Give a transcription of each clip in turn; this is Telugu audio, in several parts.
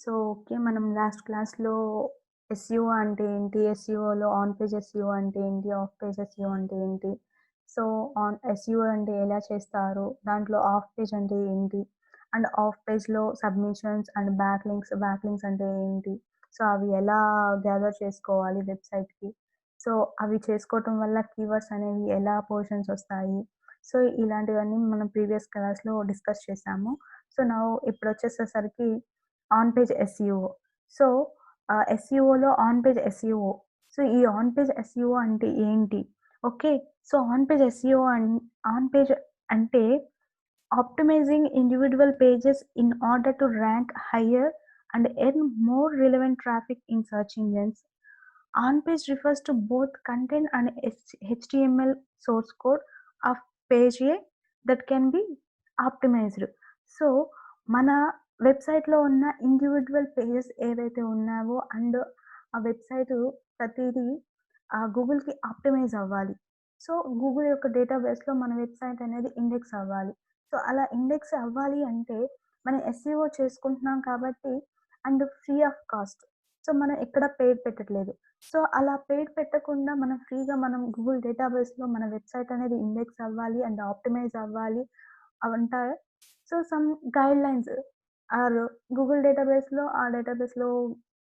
So, okay. మనం లాస్ట్ క్లాస్‌లో ఎస్‌ఈఓ అంటే ఏంటి? ఎస్‌ఈఓలో ఆన్ పేజ్ ఎస్‌ఈఓ అంటే ఏంటి? ఆఫ్ పేజ్ ఎస్‌ఈఓ అంటే ఏంటి? సో, ఆన్ ఎస్‌ఈఓ అంటే ఎలా చేస్తారు? దాంట్లో ఆఫ్ పేజ్ అంటే ఏంటి? అండ్ ఆఫ్ పేజ్‌లో సబ్మిషన్స్ అండ్ బ్యాక్ లింక్స్ అంటే ఏంటి? సో, అవి ఎలా గ్యాదర్ చేసుకోవాలి వెబ్‌సైట్‌కి? సో, అవి చేసుకోవటం వల్ల కీవర్డ్స్ అనేవి ఎలా పొజిషన్స్ వస్తాయి? సో, ఇలాంటివన్నీ మనం ప్రీవియస్ క్లాస్‌లో డిస్కస్ చేశాము. సో, ఇప్పుడొచ్చేసేసరికి ఆన్ పేజ్ ఎస్‌ఈఓ. సో, ఎస్‌ఈఓలో ఆన్ పేజ్ ఎస్‌ఈఓ. సో, ఈ ఆన్ పేజ్ ఎస్‌ఈఓ అంటే ఏంటి? ఓకే. సో, ఆన్ పేజ్ అంటే optimising individual pages in order to rank higher and earn more relevant traffic in search engines. On page refers to both content and HTML source code of page A that can be optimized. So, మన వెబ్‌సైట్‌లో ఉన్న ఇండివిడ్యువల్ పేజెస్ ఏవైతే ఉన్నావో అండ్ ఆ వెబ్‌సైటు ప్రతీదీ గూగుల్‌కి ఆప్టిమైజ్ అవ్వాలి. సో, గూగుల్ యొక్క డేటాబేస్‌లో మన వెబ్‌సైట్ అనేది ఇండెక్స్ అవ్వాలి. సో, అలా ఇండెక్స్ అవ్వాలి అంటే మనం ఎస్‌ఈఓ చేసుకుంటున్నాం కాబట్టి and free of cost. So, మనం ఎక్కడ పెయిడ్ పెట్టట్లేదు. సో, అలా పెయిడ్ పెట్టకుండా మనం ఫ్రీగా మనం గూగుల్ డేటాబేస్‌లో మన వెబ్‌సైట్ అనేది ఇండెక్స్ అవ్వాలి అండ్ ఆప్టిమైజ్ అవ్వాలి అవంటా so, some guidelines are Google డేటాబేస్‌లో ఆ డేటాబేస్‌లో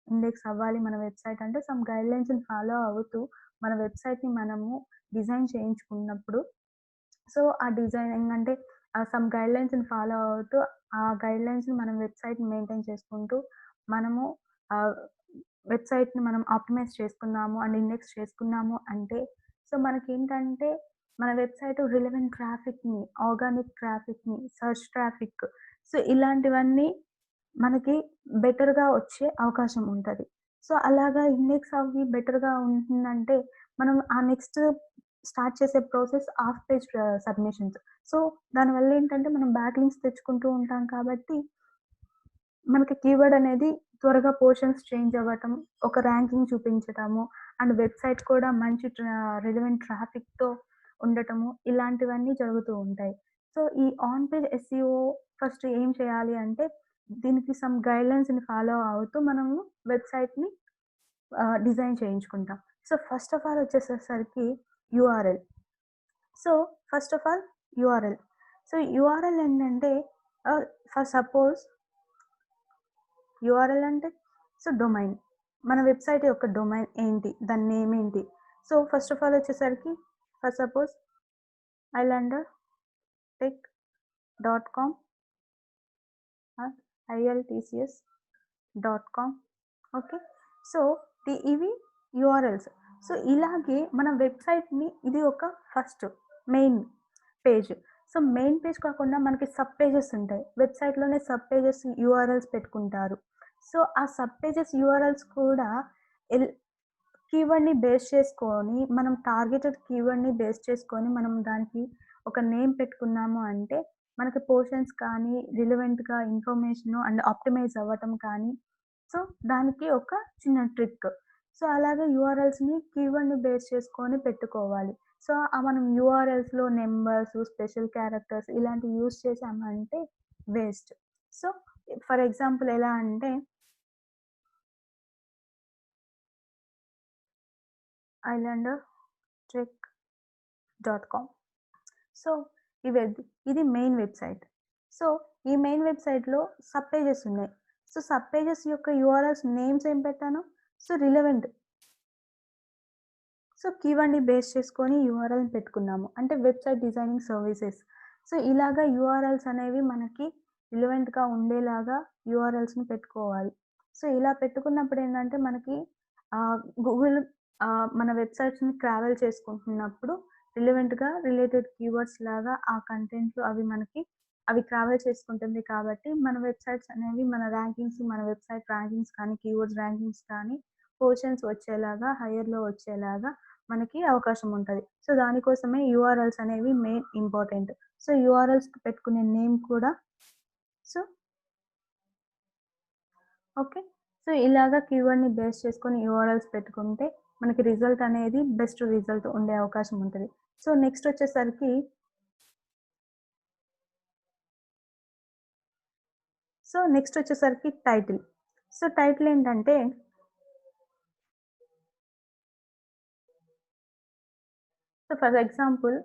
ఇండెక్స్ అవ్వాలి మన వెబ్‌సైట్ అంటే సమ్ గైడ్‌లైన్స్‌ని ఫాలో అవుతూ మన వెబ్‌సైట్‌ని మనము డిజైన్ చేయించుకున్నప్పుడు సో, ఆ డిజైనింగ్ అంటే సమ్ గైడ్‌లైన్స్‌ని ఫాలో అవుతూ ఆ గైడ్‌లైన్స్‌ని మనం వెబ్‌సైట్‌ని మెయింటైన్ చేసుకుంటూ మనము ఆహ్, వెబ్‌సైట్‌ని మనం ఆప్టిమైజ్ చేసుకున్నాము అండ్ ఇండెక్స్ చేసుకున్నాము అంటే సో, మనకేంటంటే మన వెబ్‌సైట్ రిలవెంట్ ట్రాఫిక్‌ని, ఆర్గానిక్ ట్రాఫిక్‌ని, సెర్చ్ ట్రాఫిక్ సో, ఇలాంటివన్నీ మనకి బెటర్‌గా వచ్చే అవకాశం ఉంటది. సో, అలాగా ఇండెక్స్ అవ్వి బెటర్‌గా ఉంటుందంటే మనం ఆ నెక్స్ట్ స్టార్ట్ చేసే process half page submissions. So, దానివల్ల ఏంటంటే మనం బ్యాక్ లింక్స్ తెచ్చుకుంటూ ఉంటాం కాబట్టి, మనకి కీవర్డ్ అనేది త్వరగా పోర్షన్స్ చేంజ్ అవ్వటం, ఒక ర్యాంకింగ్ చూపించటము, అండ్ వెబ్‌సైట్ కూడా మంచి రిలవెంట్ ట్రాఫిక్‌తో ఉండటము, ఇలాంటివన్నీ జరుగుతూ ఉంటాయి. సో, ఈ ఆన్ పేజ్ ఎస్‌ఈఓ ఫస్ట్ ఏం చేయాలి అంటే, దీనికి సమ్ గైడ్‌లైన్స్‌ని ఫాలో అవుతూ మనము వెబ్‌సైట్‌ని డిజైన్ చేయించుకుంటాం. సో, ఫస్ట్ ఆఫ్ ఆల్ వచ్చేసేసరికి URL. So, first of all URL. So, URL ఏంటంటే ఆహ్, ఫర్ సపోజ్ యూఆర్ఎల్ అంటే సో, డొమైన్. మన వెబ్‌సైట్ యొక్క డొమైన్ ఏంటి? దాని నేమ్ ఏంటి? సో, ఫస్ట్ ఆఫ్ ఆల్ వచ్చేసరికి for suppose ilandertech.com or iltcs.com okay. So, ఇవి యూఆర్ఎల్స్. సో, ఇలాగే మన వెబ్‌సైట్‌ని ఇది ఒక first main page. So, main page కాకుండా మనకి సబ్ పేజెస్ ఉంటాయి. వెబ్‌సైట్‌లోనే సబ్ పేజెస్ యూఆర్ఎల్స్ పెట్టుకుంటారు. సో, ఆ సబ్ పేజెస్ యూఆర్ఎల్స్ కూడా ఎల్ కీవర్డ్‌ని బేస్ చేసుకొని మనం టార్గెటెడ్ కీవర్డ్‌ని బేస్ చేసుకొని మనం దానికి ఒక నేమ్ పెట్టుకున్నాము అంటే, మనకి పోర్షన్స్ కానీ, రిలవెంట్‌గా ఇన్ఫర్మేషను అండ్ ఆప్టిమైజ్ అవ్వటం కానీ, సో, దానికి ఒక చిన్న ట్రిక్. సో, అలాగే యూఆర్ఎల్స్‌ని కీవర్డ్‌ని బేస్ చేసుకొని పెట్టుకోవాలి. సో, మనం యూఆర్ఎల్స్‌లో నంబర్స్, స్పెషల్ క్యారెక్టర్స్ ఇలాంటివి యూజ్ చేశామంటే వేస్ట్. సో, ఫర్ ఎగ్జాంపుల్ ఎలా అంటే ilandertech.com సో, ఈ వెబ్ ఇది మెయిన్ వెబ్‌సైట్. సో, ఈ మెయిన్ వెబ్‌సైట్‌లో సబ్ పేజెస్ ఉన్నాయి. సో, సబ్ పేజెస్ యొక్క యూఆర్ఎల్స్ నేమ్స్ ఏం పెట్టాను? So, relevant. సో, కీవర్డ్‌ని బేస్ చేసుకొని యూఆర్ఎల్‌ని పెట్టుకున్నాము. అంటే వెబ్‌సైట్ డిజైనింగ్ సర్వీసెస్. సో, ఇలాగా యూఆర్ఎల్స్ అనేవి మనకి రిలవెంట్‌గా ఉండేలాగా యూఆర్ఎల్స్‌ని పెట్టుకోవాలి. సో, ఇలా పెట్టుకున్నప్పుడు ఏంటంటే మనకి గూగుల్ మన వెబ్‌సైట్స్‌ని ట్రావెల్ చేసుకుంటున్నప్పుడు రిలేటెడ్ కీవర్డ్స్ లాగా ఆ కంటెంట్లు అవి ట్రావెల్ చేసుకుంటుంది కాబట్టి మన వెబ్‌సైట్స్ అనేవి మన వెబ్‌సైట్ ర్యాంకింగ్స్ కానీ, కీవర్డ్స్ ర్యాంకింగ్స్ కానీ పొజిషన్స్ వచ్చేలాగా, హైయర్‌లో వచ్చేలాగా మనకి అవకాశం ఉంటది. సో, దానికోసమే యూఆర్ఎల్స్ అనేవి మెయిన్ ఇంపార్టెంట్. సో, యూఆర్ఎల్స్‌కి పెట్టుకునే నేమ్ కూడా సో, ఓకే. సో, ఇలాగా కీవర్డ్‌ని బేస్ చేసుకొని యూఆర్ఎల్స్ పెట్టుకుంటే మనకి రిజల్ట్ అనేది బెస్ట్ రిజల్ట్ ఉండే అవకాశం ఉంటది. సో, నెక్స్ట్ వచ్చేసరికి టైటిల్. సో, టైటిల్ ఏంటంటే ఫర్ ఎగ్జాంపుల్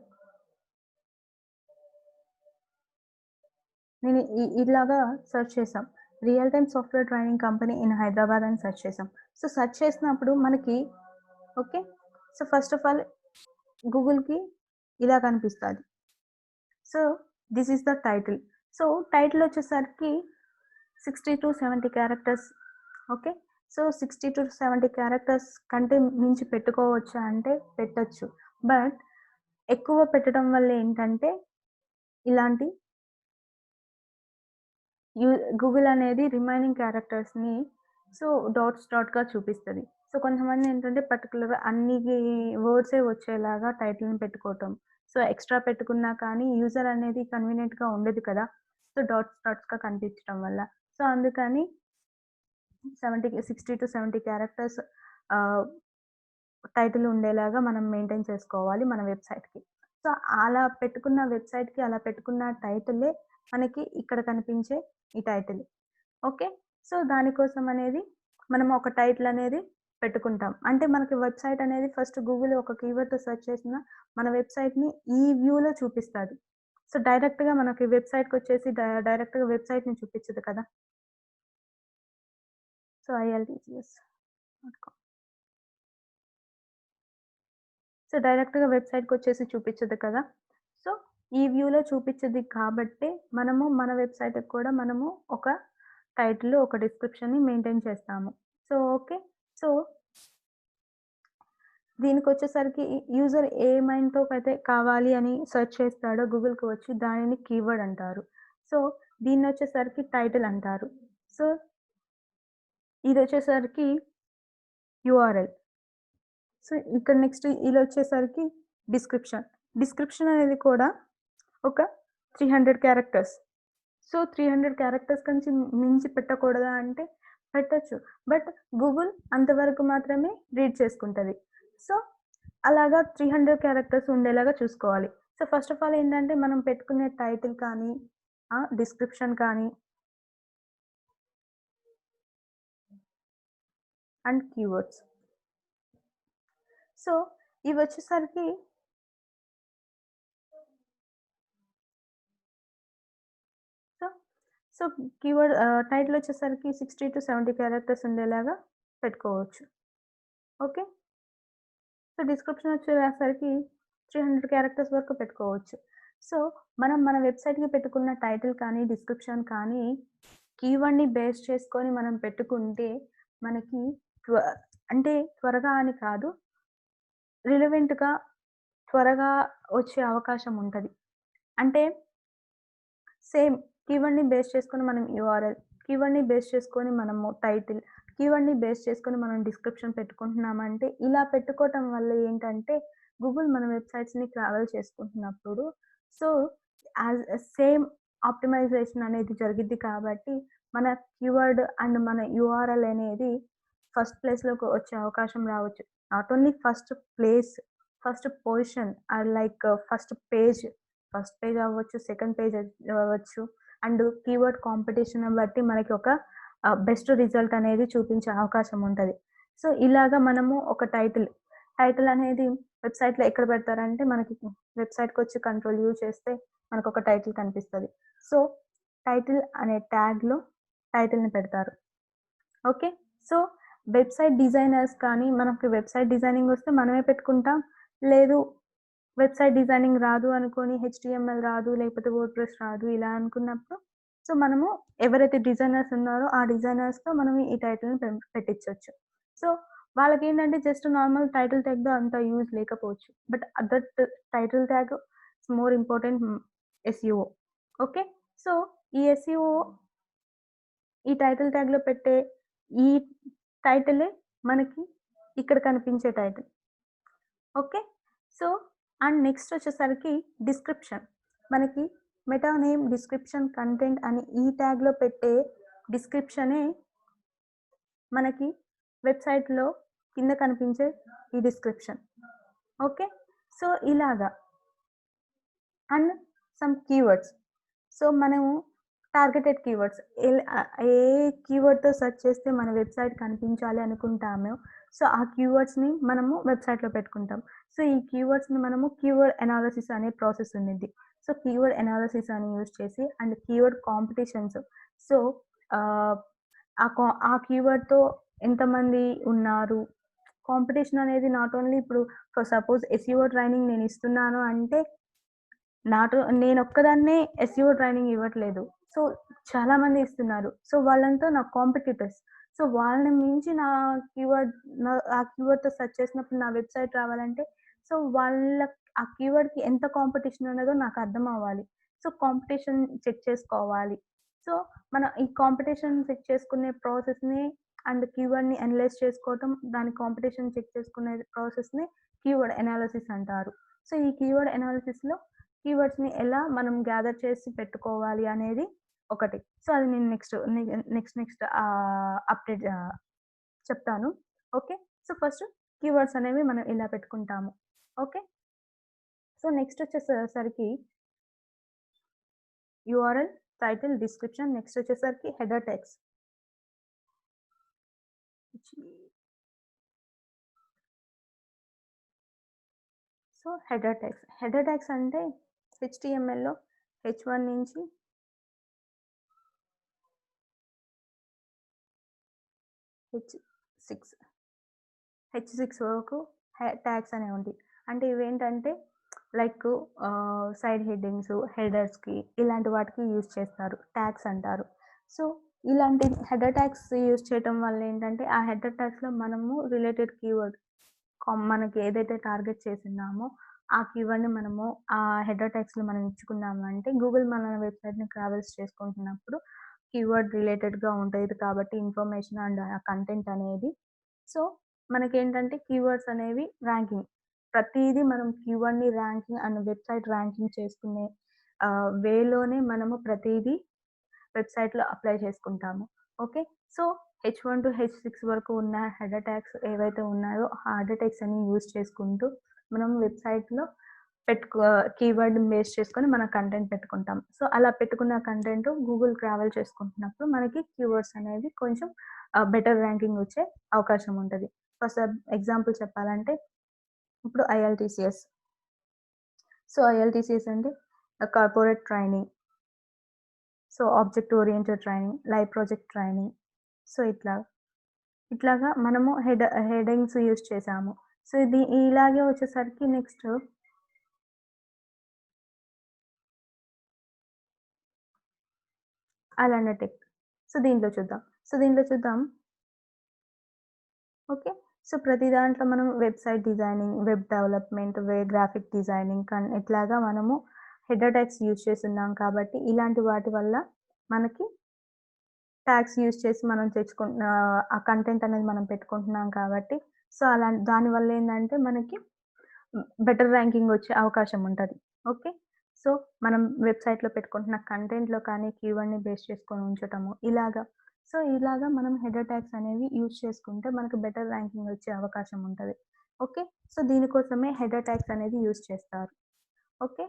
నేను ఇలాగా సెర్చ్ చేసాం. Real time software training company in Hyderabad అని సెర్చ్ చేసాం. సో, సెర్చ్ చేసినప్పుడు మనకి okay. So, first of all గూగుల్‌కి ఇలా కనిపిస్తది. So, this is the title. So, title వచ్చేసరికి 60-70 క్యారెక్టర్స్ ఓకే. సో, 60-70 క్యారెక్టర్స్ కంటే మించి పెట్టుకోవచ్చా అంటే పెట్టొచ్చు. బట్ ఎక్కువ పెట్టడం వల్ల ఏంటంటే ఇలాంటి యూ గూగుల్ అనేది రిమైనింగ్ క్యారెక్టర్స్‌ని సో, డాట్‌గా చూపిస్తది. సో, కొంతమందేంటంటే పర్టిక్యులర్‌గా అన్ని వర్డ్సే వచ్చేలాగా టైటిల్‌ని పెట్టుకోవటం. సో, ఎక్స్‌ట్రా పెట్టుకున్నా కానీ యూజర్ అనేది కన్వీనియంట్‌గా ఉండదు కదా! సో, డాట్స్‌గా కనిపించడం వల్ల. సో, అందుకని 60-70 క్యారెక్టర్స్ ఆహ్, టైటిల్ ఉండేలాగా మనం మెయింటైన్ చేసుకోవాలి మన వెబ్‌సైట్‌కి. సో, అలా పెట్టుకున్న వెబ్‌సైట్‌కి అలా పెట్టుకున్న టైటిలే మనకి ఇక్కడ కనిపించే ఈ టైటిల్. ఓకే. సో, దానికోసం అనేది మనం ఒక టైటిల్ అనేది పెట్టుకుంటాం. అంటే మనకి వెబ్‌సైట్ అనేది ఫస్ట్ గూగుల్‌లో ఒక కీవర్డ్‌తో సెర్చ్ చేసిన మన వెబ్‌సైట్‌ని ఈ వ్యూలో చూపిస్తది. సో, డైరెక్ట్‌గా మనకి వెబ్‌సైట్‌కొచ్చేసి డైరెక్ట్‌గా వెబ్‌సైట్‌ని చూపించదు కదా! So, ILTCS.com. సో, డైరెక్ట్‌గా వెబ్‌సైట్‌కొచ్చేసి చూపించదు కదా! సో, ఈ వ్యూలో చూపించదు కాబట్టే మనము మన వెబ్‌సైట్‌కి కూడా మనము ఒక టైటిల్, ఒక డిస్క్రిప్షన్‌ని మెయింటైన్ చేస్తాము. So, okay. సో, దీనికొచ్చేసరికి యూజర్ ఏ మైండ్‌తోకైతే కావాలి అని సెర్చ్ చేస్తాడో గూగుల్‌కి వచ్చి దానిని కీవర్డ్ అంటారు. సో, దీన్నొచ్చేసరికి టైటిల్ అంటారు. సో, ఇదొచ్చేసరికి యూఆర్ఎల్. సో, ఇక్కడ నెక్స్ట్ ఇదొచ్చేసరికి డిస్క్రిప్షన్. డిస్క్రిప్షన్ అనేది కూడా ఒక 300 క్యారెక్టర్స్. సో, 300 క్యారెక్టర్స్ కంచి మించి పెట్టకూడదా అంటే పెట్టొచ్చు. బట్ గూగుల్ అంతవరకు మాత్రమే రీడ్ చేసుకుంటది. సో, అలాగా 300 క్యారెక్టర్స్ ఉండేలాగా చూసుకోవాలి. సో, ఫస్ట్ ఆఫ్ ఆల్ ఏంటంటే మనం పెట్టుకునే టైటిల్ కానీ, డిస్క్రిప్షన్ కానీ అండ్ కీవర్డ్స్. సో, ఇవొచ్చేసరికి సో, సో, టైటిల్ వచ్చేసరికి 60-70 క్యారెక్టర్స్ ఉండేలాగా పెట్టుకోవచ్చు. ఓకే. సో, డిస్క్రిప్షన్ వచ్చేసరికి 300 క్యారెక్టర్స్ వరకు పెట్టుకోవచ్చు. సో, మనం మన వెబ్‌సైట్‌కి పెట్టుకున్న టైటిల్ కానీ, డిస్క్రిప్షన్ కానీ కీవర్డ్‌ని బేస్ చేసుకొని మనం పెట్టుకుంటే మనకి త్వ అంటే త్వరగా అని కాదు. రిలవెంట్‌గా త్వరగా వచ్చే అవకాశం ఉంటది. అంటే సేమ్ కీవర్డ్‌ని బేస్ చేసుకొని మనం యూఆర్ఎల్, కీవర్డ్‌ని బేస్ చేసుకొని మనము టైటిల్, కీవర్డ్‌ని బేస్ చేసుకొని మనం డిస్క్రిప్షన్ పెట్టుకుంటున్నామంటే, ఇలా పెట్టుకోవటం వల్ల ఏంటంటే, గూగుల్ మన వెబ్‌సైట్స్‌ని ట్రావెల్ చేసుకుంటున్నప్పుడు సో, సేమ్ ఆప్టిమైజేషన్ అనేది జరిగిద్ది కాబట్టి, మన కీవర్డ్ అండ్ మన యూఆర్ఎల్ అనేది ఫస్ట్ ప్లేస్‌లోకి వచ్చే అవకాశం రావచ్చు. Not only first place, first position like first page అవ్వచ్చు, సెకండ్ పేజ్ అవ్వచ్చు. అండ్ కీవర్డ్ కాంపిటీషన్‌ని బట్టి మనకి ఒక బెస్ట్ రిజల్ట్ అనేది చూపించే అవకాశం ఉంటది. సో, ఇలాగ మనము ఒక టైటిల్ అనేది వెబ్‌సైట్‌లో ఎక్కడ పెడతారంటే మనకి వెబ్‌సైట్‌కొచ్చి కంట్రోల్ యూ చేస్తే మనకొక టైటిల్ కనిపిస్తది. సో, టైటిల్ అనే ట్యాగ్‌లో టైటిల్‌ని పెడతారు. ఓకే. సో, వెబ్‌సైట్ డిజైనర్స్ కానీ మనకి వెబ్‌సైట్ డిజైనింగ్ వస్తే మనమే పెట్టుకుంటాం. లేదు వెబ్‌సైట్ డిజైనింగ్ రాదు అనుకోని హెచ్‌టీఎంఎల్ రాదు, లేకపోతే వర్డ్‌ప్రెస్ రాదు ఇలా అనుకున్నప్పుడు, సో, మనము ఎవరైతే డిజైనర్స్ ఉన్నారో ఆ డిజైనర్స్‌తో మనం ఈ టైటిల్‌ని పెట్టించొచ్చు. సో, వాళ్ళకేంటంటే జస్ట్ నార్మల్ టైటిల్ ట్యాగ్‌తో అంత యూజ్ లేకపోవచ్చు. But that title tag is more important SEO. Okay. So, ఈ ఎస్‌ఈఓ ఈ టైటిల్ ట్యాగ్‌లో పెట్టే ఈ టైటిలే మనకి ఇక్కడ కనిపించే title. Okay. So, and next వచ్చేసరికి డిస్క్రిప్షన్. మనకి మెటా నేమ్, డిస్క్రిప్షన్, కంటెంట్ అని ఈ ట్యాగ్‌లో పెట్టే డిస్క్రిప్షనే మనకి వెబ్‌సైట్‌లో కింద కనిపించే ఈ డిస్క్రిప్షన్. ఓకే. సో, ఇలాగా అండ్ సమ్ కీవర్డ్స్. సో, మనము టార్గెటెడ్ కీవర్డ్స్. ఏ కీవర్డ్‌తో సెర్చ్ చేస్తే మన వెబ్‌సైట్ కనిపించాలి అనుకుంటామో, సో, ఆ కీవర్డ్స్‌ని మనము వెబ్‌సైట్‌లో పెట్టుకుంటాం. సో, ఈ కీవర్డ్స్‌ని మనము కీవర్డ్ అనాలిసిస్ అనే ప్రాసెస్ ఉండిద్ది. సో, కీవర్డ్ అనాలిసిస్ అని యూజ్ చేసి అండ్ కీవర్డ్ కాంపిటీషన్స్. సో, ఆహ్, ఆ కీవర్డ్‌తో ఎంతమంది ఉన్నారు? కాంపిటీషన్ అనేది నాట్ ఓన్లీ ఇప్పుడు ఫర్ సపోజ్ ఎస్‌ఈఓ ట్రైనింగ్ నేను ఇస్తున్నాను అంటే నేనొక్కదాన్నే ఎస్‌ఈఓ ట్రైనింగ్ ఇవ్వట్లేదు. సో, చాలామంది ఇస్తున్నారు. సో, వాళ్ళంతా నా కాంపిటీటర్స్. సో, వాళ్ళని మించి ఆ కీవర్డ్‌తో సెర్చ్ చేసినప్పుడు నా వెబ్‌సైట్ రావాలంటే, సో, ఆ కీవర్డ్‌కి ఎంత కాంపిటీషన్ ఉన్నదో నాకు అర్థమవ్వాలి. సో, కాంపిటీషన్ చెక్ చేసుకోవాలి. సో, మన ఈ కాంపిటీషన్ చెక్ చేసుకునే ప్రాసెస్‌ని అండ్ కీవర్డ్‌ని అనలైజ్ చేసుకోవటం, దాని కాంపిటీషన్ చెక్ చేసుకునే ప్రాసెస్‌ని కీవర్డ్ అనాలిసిస్ అంటారు. సో, ఈ కీవర్డ్ అనాలిసిస్‌లో కీవర్డ్స్‌ని ఎలా మనం గ్యాదర్ చేసి పెట్టుకోవాలి అనేది ఒకటి. సో, అది నేను నెక్స్ట్ అప్‌డేట్ చెప్తాను. ఓకే. సో, ఫస్ట్ కీవర్డ్స్ అనేవి మనం ఇలా పెట్టుకుంటాము. ఓకే. సో, నెక్స్ట్ వచ్చేసరికి యూఆర్ఎల్, టైటిల్, డిస్క్రిప్షన్ నెక్స్ట్ వచ్చేసరికి header text. So, header tags అంటే హెచ్‌టీఎంఎల్‌లో హెచ్1 నుంచి హెచ్6 హెచ్6 వరకు ట్యాగ్స్ అనేవి ఉంటాయి. అంటే ఇవేంటంటే లైక్ సైడ్ హెడ్డింగ్స్, హెడర్స్‌కి ఇలాంటి వాటికి యూజ్ చేస్తారు. ట్యాగ్స్ అంటారు. సో, ఇలాంటి హెడర్ ట్యాగ్స్ యూజ్ చేయటం వల్ల ఏంటంటే, ఆ హెడర్ ట్యాగ్స్‌లో మనము రిలేటెడ్ కీవర్డ్ మనకి ఏదైతే టార్గెట్ చేసున్నామో, ఆ కీవర్డ్‌ని మనము ఆ హెడర్ టెక్స్ట్‌లో మనం ఇచ్చుకున్నాము అంటే, గూగుల్ మన వెబ్‌సైట్‌ని ట్రావెల్స్ చేసుకుంటున్నప్పుడు కీవర్డ్ రిలేటెడ్‌గా ఉంటది కాబట్టి ఇన్ఫర్మేషన్ అండ్ ఆ కంటెంట్ అనేది. సో, మనకేంటంటే కీవర్డ్స్ అనేవి ర్యాంకింగ్. ప్రతీదీ మనం కీవర్డ్‌ని ర్యాంకింగ్ అండ్ వెబ్‌సైట్ ర్యాంకింగ్ చేసుకునే వేలోనే మనము ప్రతీదీ వెబ్‌సైట్‌లో అప్లై చేసుకుంటాము. ఓకే. సో, హెచ్1 టు హెచ్6 వరకు ఉన్న హెడర్ ట్యాగ్స్ ఏవైతే ఉన్నాయో, ఆ హెడర్ ట్యాగ్స్ అన్ని యూజ్ చేసుకుంటూ మనం వెబ్‌సైట్‌లో పెట్టుకో కీవర్డ్‌ని బేస్ చేసుకొని మన కంటెంట్ పెట్టుకుంటాం. సో, అలా పెట్టుకున్న కంటెంట్ గూగుల్ ట్రావెల్ చేసుకుంటున్నప్పుడు మనకి కీవర్డ్స్ అనేవి కొంచెం బెటర్ ర్యాంకింగ్ వచ్చే అవకాశం ఉంటది. ఎగ్జాంపుల్ చెప్పాలంటే ఇప్పుడు ఐఎల్‌టీసీఎస్. సో, ఐఎల్‌టీసీఎస్ అంటే corporate training. So, object oriented training, live project training. So, ఇట్లాగా మనము హెడింగ్స్ యూజ్ చేసాము. సో, ఇలాగే వచ్చేసరికి నెక్స్ట్ అలానటెక్. సో, దీంట్లో చూద్దాం. ఓకే. సో, ప్రతి దాంట్లో మనం website designing, web development, graphic designing ఇట్లాగా మనము హెడర్ ట్యాగ్స్ యూజ్ చేసున్నాం కాబట్టి, ఇలాంటి వాటి వల్ల మనకి ట్యాగ్స్ యూజ్ చేసి మనం ఆ కంటెంట్ అనేది మనం పెట్టుకుంటున్నాం కాబట్టి, సో, దానివల్ల ఏందంటే మనకి బెటర్ ర్యాంకింగ్ వచ్చే అవకాశం ఉంటది. ఓకే. సో, మనం వెబ్‌సైట్‌లో పెట్టుకుంటున్న కంటెంట్‌లో కానీ కీవర్డ్‌ని బేస్ చేసుకొని ఉంచటము ఇలాగా. సో, ఇలాగా మనం హెడర్ ట్యాగ్స్ అనేవి యూజ్ చేసుకుంటే మనకు బెటర్ ర్యాంకింగ్ వచ్చే అవకాశం ఉంటది. ఓకే. సో, దీనికోసమే హెడర్ ట్యాగ్స్ అనేది యూజ్ చేస్తారు. ఓకే.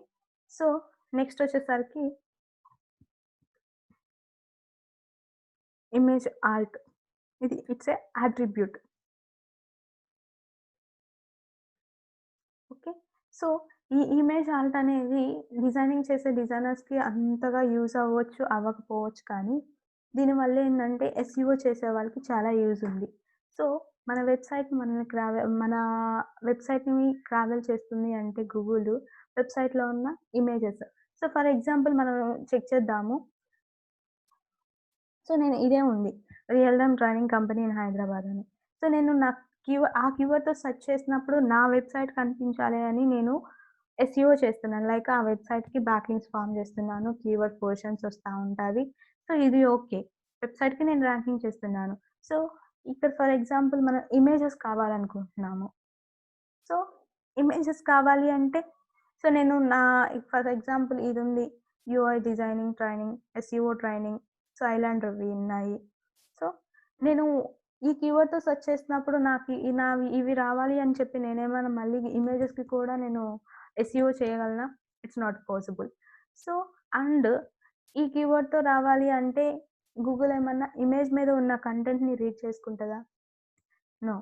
సో, నెక్స్ట్ వచ్చేసరికి image Alt. It's a attribute. Okay. So, ఈ ఇమేజ్ ఆల్ట్ అనేది డిజైనింగ్ చేసే డిజైనర్స్‌కి అంతగా యూజ్ అవ్వచ్చు, అవ్వకపోవచ్చు కానీ, దీనివల్ల ఏందంటే ఎస్‌ఈఓ చేసే వాళ్ళకి చాలా యూజ్ ఉంది. సో, మన వెబ్‌సైట్‌ని ట్రావెల్ చేస్తుంది అంటే గూగులు వెబ్‌సైట్‌లో ఉన్న ఇమేజెస్. సో, ఫర్ ఎగ్జాంపుల్ మనం చెక్ చేద్దాము. సో, నేను ఇదే ఉంది. Real training company in Hyderabad అని. సో, నేను నా ఆ కీవర్డ్‌తో సెర్చ్ చేసినప్పుడు నా వెబ్‌సైట్ కనిపించాలి అని నేను ఎస్‌ఈఓ చేస్తున్నాను. లైక్ ఆ వెబ్‌సైట్‌కి బ్యాక్ లింక్స్ ఫార్మ్ చేస్తున్నాను. కీవర్డ్ పొజిషన్స్ వస్తా ఉంటావి. సో, ఇది ఓకే. వెబ్‌సైట్‌కి నేను ర్యాంకింగ్ చేస్తున్నాను. సో, ఇక్కడ ఫర్ ఎగ్జాంపుల్ మనం ఇమేజెస్ కావాలనుకుంటున్నాము. సో, ఇమేజెస్ కావాలి అంటే, సో, నేను ఫర్ ఎగ్జాంపుల్ ఇదుంది. UI designing training, SEO training, so, ఇలాంటివి ఉన్నాయి. సో, నేను ఈ కీవర్డ్‌తో సెర్చ్ చేసినప్పుడు ఇవి రావాలి అని చెప్పి నేనేమైనా మళ్ళీ ఇమేజెస్‌కి కూడా నేను ఎస్‌ఈఓ చేయగలనా? It's not possible. So, and ఈ కీవర్డ్‌తో రావాలి అంటే గూగుల్ ఏమన్నా ఇమేజ్ మీద ఉన్న కంటెంట్‌ని రీడ్ చేసుకుంటదా? నో.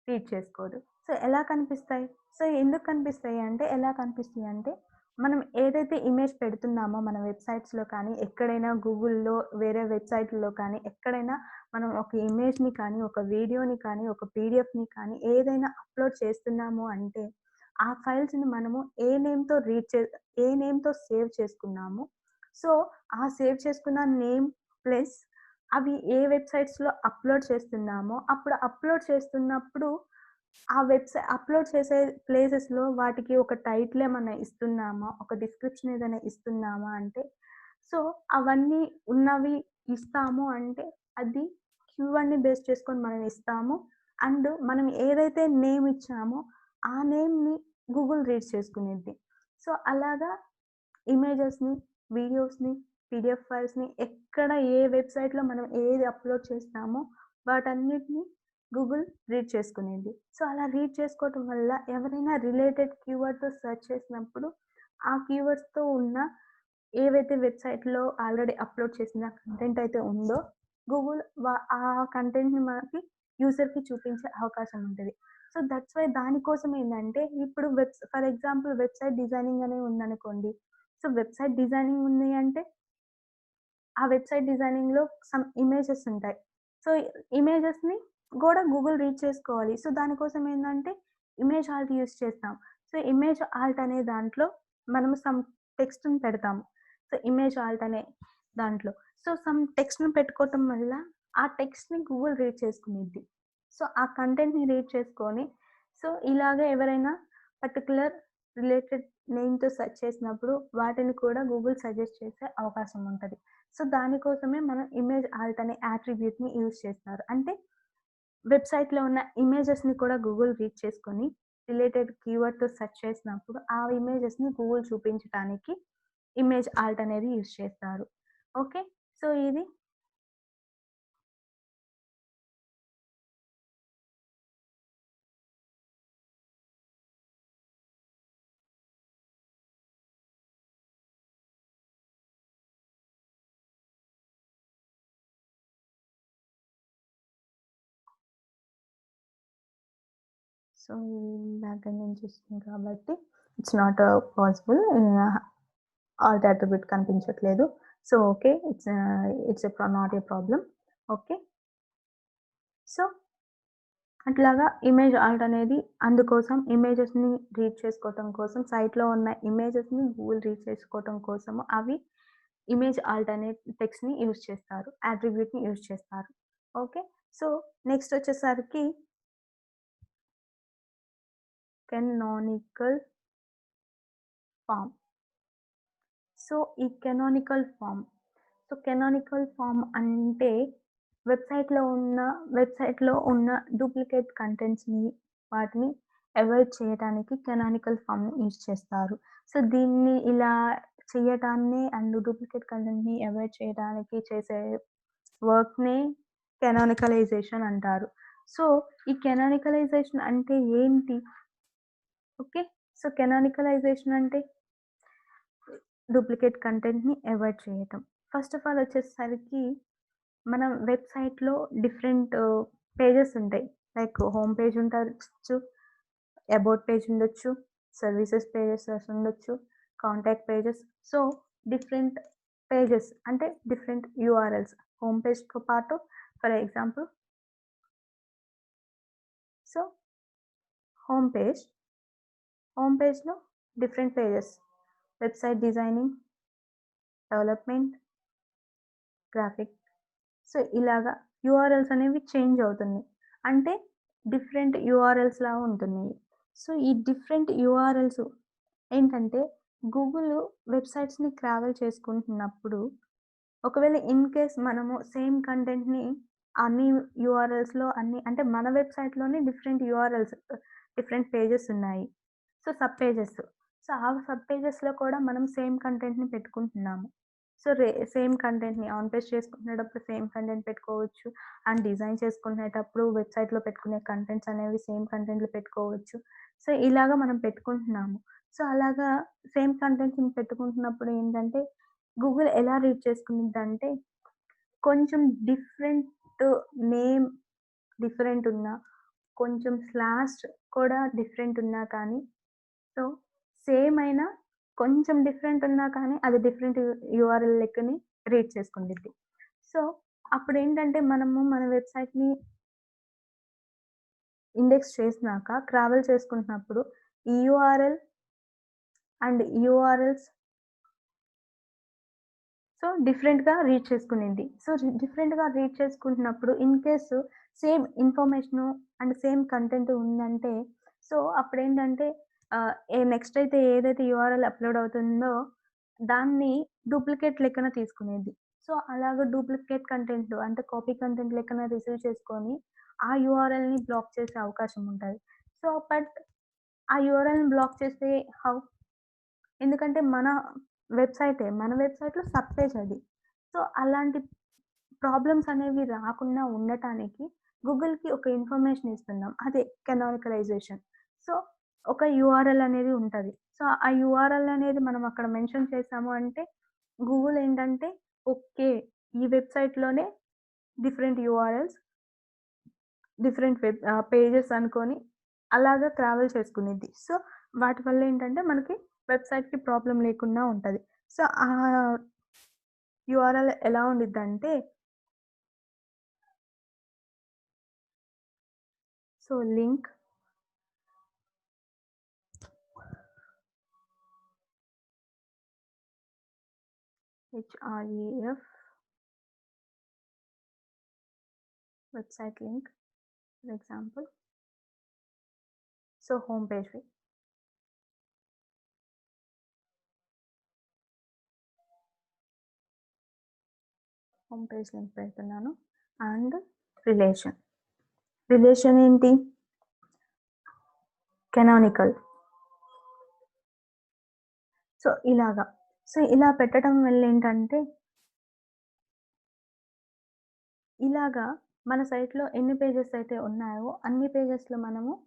రీడ్ చేసుకోదు. సో, ఎలా కనిపిస్తాయి? సో, ఎందుకు కనిపిస్తాయి అంటే, ఎలా కనిపిస్తాయి అంటే, మనం ఏదైతే ఇమేజ్ పెడుతున్నామో మన వెబ్‌సైట్స్‌లో కానీ, ఎక్కడైనా గూగుల్‌లో వేరే వెబ్‌సైట్‌ల్లో కానీ, ఎక్కడైనా మనం ఒక ఇమేజ్‌ని కానీ, ఒక వీడియోని కానీ, ఒక పీడీఎఫ్‌ని కానీ ఏదైనా అప్‌లోడ్ చేస్తున్నాము అంటే, ఆ ఫైల్స్‌ని మనము ఏ నేమ్‌తో సేవ్ చేసుకున్నామో, సో, ఆ సేవ్ చేసుకున్న నేమ్ ప్లస్ అవి ఏ వెబ్‌సైట్స్‌లో అప్‌లోడ్ చేస్తున్నామో, అప్పుడు అప్‌లోడ్ చేస్తున్నప్పుడు ఆ అప్‌లోడ్ చేసే ప్లేసెస్‌లో వాటికి ఒక టైటిల్ ఏమన్నా ఇస్తున్నామా? ఒక డిస్క్రిప్షన్ ఏదైనా ఇస్తున్నామా అంటే, సో, అవన్నీ ఉన్నవి ఇస్తాము అంటే, అది కీవర్డ్‌ని బేస్ చేసుకొని మనం ఇస్తాము. అండ్ మనం ఏదైతే నేమ్ ఇచ్చామో, ఆ నేమ్‌ని గూగుల్ రీడ్ చేసుకునిద్ది. సో, అలాగా ఇమేజెస్‌ని, వీడియోస్‌ని, పీడీఎఫ్ ఫైల్స్‌ని ఎక్కడ ఏ వెబ్‌సైట్‌లో మనం ఏది అప్‌లోడ్ చేస్తామో వాటన్నిటిని గూగుల్ రీడ్ చేసుకునిద్ది. సో, అలా రీడ్ చేసుకోవటం వల్ల ఎవరైనా రిలేటెడ్ కీవర్డ్‌తో సెర్చ్ చేసినప్పుడు ఆ కీవర్డ్స్‌తో ఉన్న ఏవైతే వెబ్‌సైట్‌లో ఆల్రెడీ అప్‌లోడ్ చేసిన కంటెంట్ అయితే ఉందో గూగుల్ ఆ కంటెంట్‌ని మనకి యూజర్‌కి చూపించే అవకాశం ఉంటది. సో, దట్స్ వై దానికోసం ఏందంటే ఇప్పుడు ఫర్ ఎగ్జాంపుల్ వెబ్‌సైట్ డిజైనింగ్ అనేది ఉందనుకోండి. సో, వెబ్‌సైట్ డిజైనింగ్ ఉంది అంటే, ఆ వెబ్‌సైట్ డిజైనింగ్‌లో సమ్ ఇమేజెస్ ఉంటాయి. సో, ఇమేజెస్‌ని గూడా గూగుల్ రీడ్ చేసుకోవాలి. సో, దానికోసం ఏందంటే, ఇమేజ్ ఆల్ట్ యూజ్ చేస్తాం. సో, ఇమేజ్ ఆల్ట్ అనే దాంట్లో మనము సమ్ టెక్స్ట్‌ని పెడతాము. సో, ఇమేజ్ ఆల్ట్ అనే దాంట్లో. సో, సమ్ టెక్స్ట్‌ని పెట్టుకోవటం వల్ల, ఆ టెక్స్ట్‌ని గూగుల్ రీడ్ చేసుకునిద్ది. సో, ఆ కంటెంట్‌ని రీడ్ చేసుకొని, సో, ఇలాగ ఎవరైనా పర్టిక్యులర్ రిలేటెడ్ నేమ్‌తో సెర్చ్ చేసినప్పుడు, వాటిని కూడా గూగుల్ సజెస్ట్ చేసే అవకాశం ఉంటది. సో, దానికోసమే మనం ఇమేజ్ ఆల్ట్ అనే యాట్రిబ్యూట్‌ని యూజ్ చేస్తారు. అంటే వెబ్‌సైట్‌లో ఉన్న ఇమేజెస్‌ని కూడా గూగుల్ రీడ్ చేసుకొని, రిలేటెడ్ కీవర్డ్‌తో సెర్చ్ చేసినప్పుడు, ఆ ఇమేజెస్‌ని గూగుల్ చూపించటానికి ఇమేజ్ ఆల్ట్ అనేది యూజ్ చేస్తారు. ఓకే. సో, ఇది సో, బ్యాక్‌ఎండ్ నుంచి వస్తుంది కాబట్టి it's not possible. Alt attribute కనిపించట్లేదు. So, okay. Not a problem. Okay. So అట్లాగా ఇమేజ్ ఆల్ట్ అనేది అందుకోసం ఇమేజెస్‌ని రీడ్ చేసుకోవటం కోసం సైట్‌లో ఉన్న ఇమేజెస్‌ని గూగుల్ రీడ్ చేసుకోవటం కోసము అవి ఇమేజ్ ఆల్ట్ అనే టెక్స్ట్‌ని యూజ్ చేస్తారు. అట్రిబ్యూట్‌ని యూజ్ చేస్తారు. ఓకే. సో, నెక్స్ట్ వచ్చేసరికి కెనానికల్ ఫార్మ్. సో, ఈ కెనానికల్ ఫార్మ్ అంటే వెబ్‌సైట్‌లో ఉన్న డూప్లికేట్ కంటెంట్స్‌ని వాటిని అవాయిడ్ చేయటానికి కెనానికల్ ఫార్మ్‌ని యూజ్ చేస్తారు. సో, దీన్ని ఇలా చేయటాన్ని అండ్ డూప్లికేట్ కంటెంట్‌ని అవాయిడ్ చేయడానికి చేసే వర్క్‌నే కెనానికలైజేషన్ అంటారు. సో, ఈ కెనానికలైజేషన్ అంటే ఏంటి? ఓకే. సో, కెనానికలైజేషన్ అంటే డూప్లికేట్ కంటెంట్‌ని అవాయిడ్ చేయటం. ఫస్ట్ ఆఫ్ ఆల్ వచ్చేసరికి మనం వెబ్‌సైట్‌లో డిఫరెంట్ పేజెస్ ఉంటాయి. లైక్ హోమ్ పేజ్ ఉండొచ్చు, అబౌట్ పేజ్ ఉండొచ్చు, సర్వీసెస్ పేజెస్ ఉండొచ్చు, contact pages. So, different pages అంటే డిఫరెంట్ యూఆర్ఎల్స్. హోమ్ పేజ్‌తో పాటు for example so, home page, home పేజ్‌లో different pages. Website designing, development, graphic. So, ఇలాగా యూఆర్ఎల్స్ అనేవి చేంజ్ అవుతున్నాయి. అంటే డిఫరెంట్ యూఆర్ఎల్స్‌లా ఉంటున్నాయి. సో, ఈ డిఫరెంట్ యూఆర్ఎల్స్ ఏంటంటే గూగుల్ వెబ్‌సైట్స్‌ని క్రావెల్ చేసుకుంటున్నప్పుడు ఒకవేళ ఇన్ కేస్ మనము సేమ్ కంటెంట్‌ని అన్ని యూఆర్ఎల్స్‌లో అంటే మన వెబ్‌సైట్‌లోనే డిఫరెంట్ యూఆర్ఎల్స్, డిఫరెంట్ పేజెస్ ఉన్నాయి. So, sub pages. సో, ఆ సబ్ పేజెస్‌లో కూడా మనం సేమ్ కంటెంట్‌ని పెట్టుకుంటున్నాము. సో, సేమ్ కంటెంట్‌ని ఆన్ పేజ్ చేసుకునేటప్పుడు సేమ్ కంటెంట్ పెట్టుకోవచ్చు. అండ్ డిజైన్ చేసుకునేటప్పుడు వెబ్‌సైట్‌లో పెట్టుకునే కంటెంట్స్ అనేవి సేమ్ కంటెంట్‌లు పెట్టుకోవచ్చు. సో, ఇలాగ మనం పెట్టుకుంటున్నాము. సో, అలాగా సేమ్ కంటెంట్స్‌ని పెట్టుకుంటున్నప్పుడు ఏంటంటే గూగుల్ ఎలా రీడ్ చేసుకునిద్దంటే, కొంచెం డిఫరెంట్ నేమ్ డిఫరెంట్ ఉన్నా, కొంచెం స్లాష్ కూడా డిఫరెంట్ ఉన్నా కానీ, సో, సేమ్ అయినా కొంచెం డిఫరెంట్ ఉన్నా కానీ, అది డిఫరెంట్ యూఆర్ఎల్ లెక్కని రీడ్ చేసుకుండిద్ది. సో, అప్పుడేంటంటే మనము మన వెబ్‌సైట్‌ని ఇండెక్స్ చేసినాక క్రావెల్ చేసుకుంటున్నప్పుడు ఈ యూఆర్ఎల్ అండ్ యూఆర్ఎల్స్ సో, డిఫరెంట్‌గా రీడ్ చేసుకునిద్ది. సో, డిఫరెంట్‌గా రీడ్ చేసుకుంటున్నప్పుడు in case same information and same content ఉందంటే, సో, అప్పుడేంటంటే నెక్స్ట్ అయితే ఏదైతే యూఆర్ఎల్ అప్‌లోడ్ అవుతుందో దాన్ని డూప్లికేట్ లెక్కన తీసుకునేది. సో, అలాగా డూప్లికేట్ కంటెంట్ అంటే కాపీ కంటెంట్ లెక్కన రిసీవ్ చేసుకొని, ఆ యూఆర్ఎల్‌ని బ్లాక్ చేసే అవకాశం ఉంటది. సో, ఆ యూఆర్ఎల్‌ని బ్లాక్ చేస్తే హౌ? ఎందుకంటే మన వెబ్‌సైట్‌లో సబ్ పేజ్ అది. సో, అలాంటి ప్రాబ్లమ్స్ అనేవి రాకుండా ఉండటానికి గూగుల్‌కి ఒక ఇన్ఫర్మేషన్ ఇస్తున్నాం. అదే కానానికలైజేషన్. సో, ఒక యూఆర్ఎల్ అనేది ఉంటది. సో, ఆ యూఆర్ఎల్ అనేది మనం అక్కడ మెన్షన్ చేసాము అంటే గూగుల్ ఏంటంటే ఓకే. ఈ వెబ్‌సైట్‌లోనే డిఫరెంట్ యూఆర్ఎల్స్, డిఫరెంట్ పేజెస్ అనుకోని అలాగా ట్రావెల్ చేసుకునిద్ది. సో, వాటి వల్ల ఏంటంటే మనకి వెబ్‌సైట్‌కి ప్రాబ్లమ్ లేకుండా ఉంటది. సో, యూఆర్ఎల్ ఎలా ఉండిద్దంటే so, link href website link for example. So, home పేజ్‌వి. హోమ్ పేజ్ లింక్ పెడుతున్నాను. And relation. రిలేషన్ ఏంటి? కానానికల్. సో, ఇలాగా. సో, ఇలా పెట్టడం వల్ల ఏంటంటే ఇలాగా మన సైట్‌లో ఎన్ని పేజెస్ అయితే ఉన్నాయో అన్ని పేజెస్‌లో మనము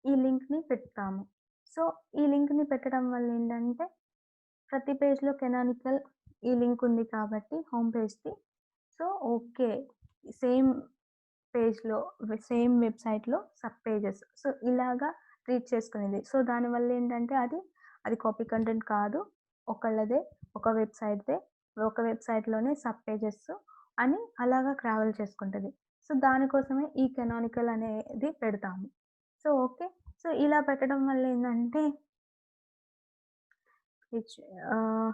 ఈ లింక్‌ని పెడతాము. సో, ఈ లింక్‌ని పెట్టడం వల్ల ఏంటంటే ప్రతి పేజ్‌లో కానానికల్ ఈ లింక్ ఉంది కాబట్టి హోమ్ పేజ్‌ది. So, okay. సేమ్ పేజ్‌లో సేమ్ వెబ్‌సైట్‌లో సబ్ పేజెస్. సో, ఇలాగా ట్రీట్ చేసుకునేది. సో, దానివల్ల ఏంటంటే అది కాపీ కంటెంట్ కాదు. ఒకళ్ళదే, ఒక వెబ్‌సైట్‌దే, ఒక వెబ్‌సైట్‌లోనే సబ్ పేజెస్ అని అలాగా ట్రావెల్ చేసుకుంటది. సో, దానికోసమే ఈ కానానికల్ అనేది పెడతాము. So, okay. సో, ఇలా పెట్టడం వల్ల ఏందంటే హెచ్ ఆహ్,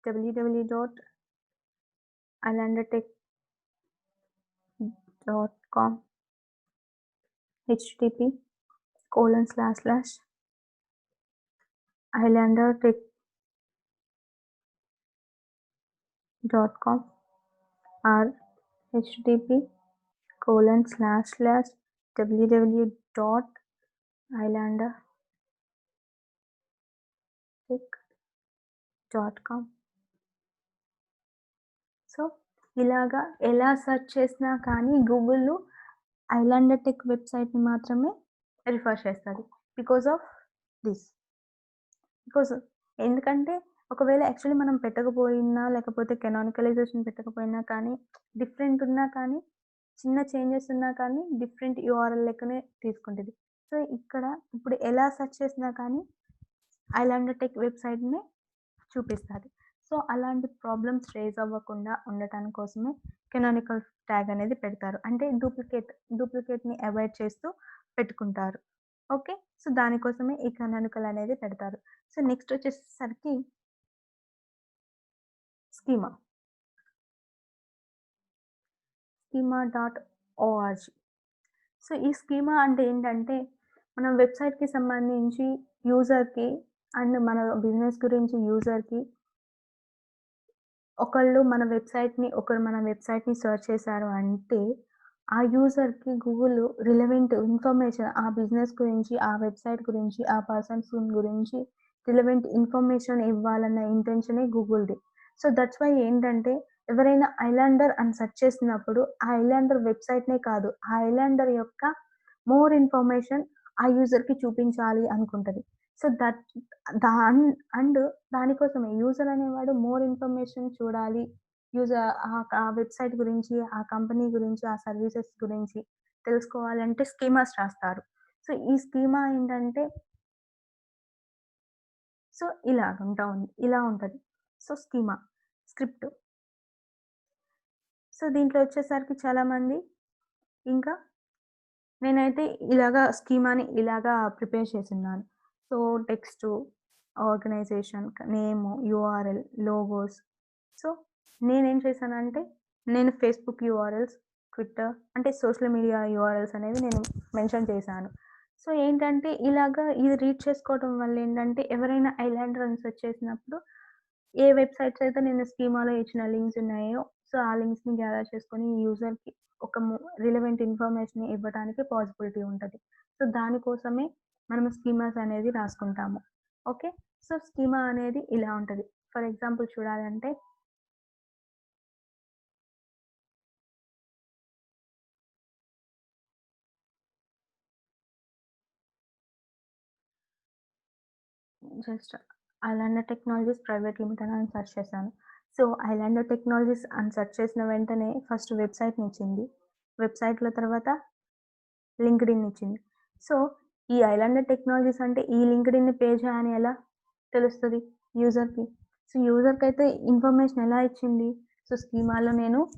www.islandertech.com http://islandertech.com or http://www.islandertech.com. So, ఇలాగా ఎలా సెర్చ్ చేసినా కానీ గూగుల్ ఐలాండర్ టెక్ వెబ్‌సైట్‌ని మాత్రమే రిఫర్ చేస్తది. Because of this. బికాజ్ ఎందుకంటే ఒకవేళ యాక్చువల్లీ మనం పెట్టకపోయినా లేకపోతే కానానికలైజేషన్ పెట్టకపోయినా కానీ డిఫరెంట్ ఉన్నా కానీ చిన్న చేంజెస్ ఉన్నా కానీ డిఫరెంట్ యూఆర్ఎల్ లెక్కనే తీసుకుంటది. సో, ఇక్కడ ఇప్పుడు ఎలా సెర్చ్ చేసినా కానీ ఐలాండర్ టెక్ వెబ్‌సైట్‌నే చూపిస్తది. సో, అలాంటి ప్రాబ్లమ్స్ రైజ్ అవ్వకుండా ఉండటాని కోసమే కానానికల్ ట్యాగ్ అనేది పెడతారు. అంటే డూప్లికేట్‌ని అవాయిడ్ చేస్తూ పెట్టుకుంటారు. ఓకే. సో, దానికోసమే ఈ కానానికల్ అనేది పెడతారు. సో, నెక్స్ట్ వచ్చేసరికి స్కీమా. schema.org. సో, ఈ స్కీమా అంటే ఏంటంటే, మన వెబ్‌సైట్‌కి సంబంధించి యూజర్‌కి అండ్ మన బిజినెస్ గురించి యూజర్‌కి ఒకరు మన వెబ్‌సైట్‌ని సెర్చ్ చేశారు అంటే, ఆ యూజర్‌కి గూగుల్ రిలవెంట్ ఇన్ఫర్మేషన్ ఆ బిజినెస్ గురించి, ఆ వెబ్‌సైట్ గురించి, ఆ పర్సన్స్ గురించి రిలవెంట్ ఇన్ఫర్మేషన్ ఇవ్వాలన్న ఇంటెన్షనే గూగుల్‌ది. సో, దట్స్ వై ఏంటంటే, ఎవరైనా ఐలాండర్ అని సెర్చ్ చేసినప్పుడు, ఆ ఐలాండర్ వెబ్‌సైట్‌నే కాదు, ఆ ఐలాండర్ యొక్క మోర్ ఇన్ఫర్మేషన్ ఆ యూజర్‌కి చూపించాలి అనుకుంటది. సో, దాన్ అండ్ దానికోసమే యూజర్ అనేవాడు మోర్ ఇన్ఫర్మేషన్ చూడాలి. ఆ వెబ్‌సైట్ గురించి, ఆ కంపెనీ గురించి, ఆ సర్వీసెస్ గురించి తెలుసుకోవాలంటే స్కీమాస్ రాస్తారు. సో, ఈ స్కీమా ఏంటంటే సో, ఇలా ఉంటది. So, script. సో, దీంట్లో వచ్చేసరికి చాలామంది ఇంకా నేనైతే ఇలాగా ప్రిపేర్ చేసున్నాను. సో, టెక్స్టు, ఆర్గనైజేషన్, నేము, యూఆర్ఎల్, లోగోస్. సో, నేనేం చేశానంటే, నేను ఫేస్‌బుక్ యూఆర్ఎల్స్, ట్విట్టర్ అంటే సోషల్ మీడియా యూఆర్ఎల్స్ అనేవి నేను మెన్షన్ చేశాను. సో, ఏంటంటే ఇది రీడ్ చేసుకోవడం వల్ల ఏంటంటే, ఎవరైనా ఐలాండ్ రన్ సెర్చ్ చేసినప్పుడు ఏ వెబ్‌సైట్స్ అయితే నేను స్కీమాలో ఇచ్చిన లింక్స్ ఉన్నాయో, సో, ఆ లింక్స్‌ని గ్యాదర్ చేసుకొని యూజర్‌కి ఒక రిలవెంట్ ఇన్ఫర్మేషన్ ఇవ్వడానికి పాసిబిలిటీ ఉంటది. సో, దానికోసమే మనం స్కీమాస్ అనేది రాసుకుంటాము. ఓకే. సో, స్కీమా అనేది ఇలా ఉంటది. ఫర్ ఎగ్జాంపుల్ చూడాలంటే just Islander technologies private limited అని సెర్చ్ చేశాను. సో, ఐలాండర్ టెక్నాలజీస్ అని సెర్చ్ చేసిన వెంటనే ఫస్ట్ వెబ్‌సైట్‌నిచ్చింది. వెబ్‌సైట్‌లో తర్వాత లింక్డ్ఇన్ ఇచ్చింది. సో, ఈ ఐలాండర్ టెక్నాలజీస్ అంటే ఈ లింక్డ్ఇన్ పేజా అని ఎలా తెలుస్తది యూజర్‌కి? సో, యూజర్‌కైతే ఇన్ఫర్మేషన్ ఎలా ఇచ్చింది? సో, స్కీమాలో నేను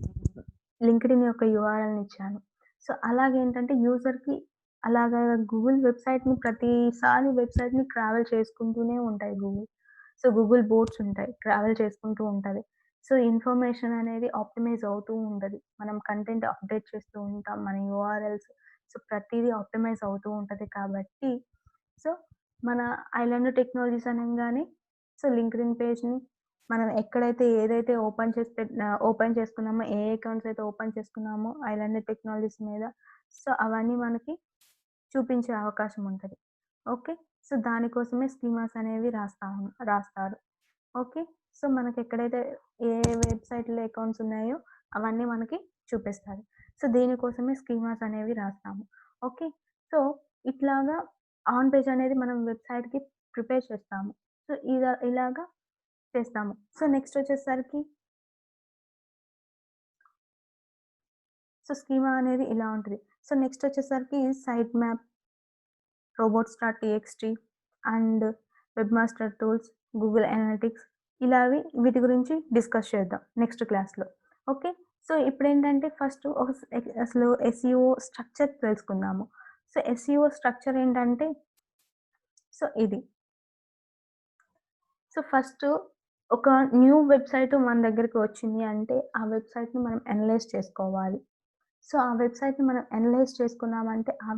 లింక్డ్ఇన్ యొక్క యూఆర్ఎల్‌ని ఇచ్చాను. సో, అలాగేంటంటే యూజర్‌కి అలాగా గూగుల్ వెబ్‌సైట్‌ని ట్రావెల్ చేసుకుంటూనే ఉంటాయి గూగుల్. సో, గూగుల్ బోట్స్ ఉంటాయి. ట్రావెల్ చేసుకుంటూ ఉంటది. సో, ఇన్ఫర్మేషన్ అనేది ఆప్టిమైజ్ అవుతూ ఉంటది. మనం కంటెంట్ అప్డేట్ చేస్తూ ఉంటాం. మన యూఆర్ఎల్స్ సో, ప్రతీదీ ఆప్టిమైజ్ అవుతూ ఉంటది కాబట్టి, సో, మన ఐలాండర్ టెక్నాలజీస్ అనంగానే సో, లింక్డ్ఇన్ పేజ్‌ని మనం ఏదైతే ఓపెన్ చేసుకున్నామో, ఏ అకౌంట్స్ అయితే ఓపెన్ చేసుకున్నామో ఐలాండర్ టెక్నాలజీస్ మీద, సో, అవన్నీ మనకి చూపించే అవకాశం ఉంటది. ఓకే. సో, దానికోసమే స్కీమాస్ అనేవి రాస్తారు. ఓకే. సో, మనకెక్కడైతే ఏ వెబ్‌సైట్‌లో అకౌంట్స్ ఉన్నాయో అవన్నీ మనకి చూపిస్తారు. సో, దీనికోసమే స్కీమాస్ అనేవి రాస్తాము. ఓకే. సో, ఇట్లాగా ఆన్ పేజ్ అనేది మనం వెబ్‌సైట్‌కి ప్రిపేర్ చేస్తాము. సో, ఇలాగా చేస్తాము. సో, నెక్స్ట్ వచ్చేసరికి స్కీమా అనేది ఇలా ఉంటది. సో, నెక్స్ట్ వచ్చేసరికి site map, robots TXT and webmaster tools, Google analytics వీటి గురించి డిస్కస్ చేద్దాం నెక్స్ట్ క్లాస్‌లో. ఓకే. సో, ఇప్పుడేంటంటే ఫస్ట్ అసలు ఎస్‌ఈఓ స్ట్రక్చర్ తెలుసుకుందాము. సో, ఎస్‌ఈఓ స్ట్రక్చర్ ఏంటంటే ఇది. సో, ఫస్టు ఒక న్యూ వెబ్‌సైట్ మన దగ్గరికి వచ్చింది అంటే, ఆ వెబ్‌సైట్‌ని మనం అనలైజ్ చేసుకోవాలి. సో, ఆ వెబ్‌సైట్‌ని మనం అనలైజ్ చేసుకున్నామంటే, ఆ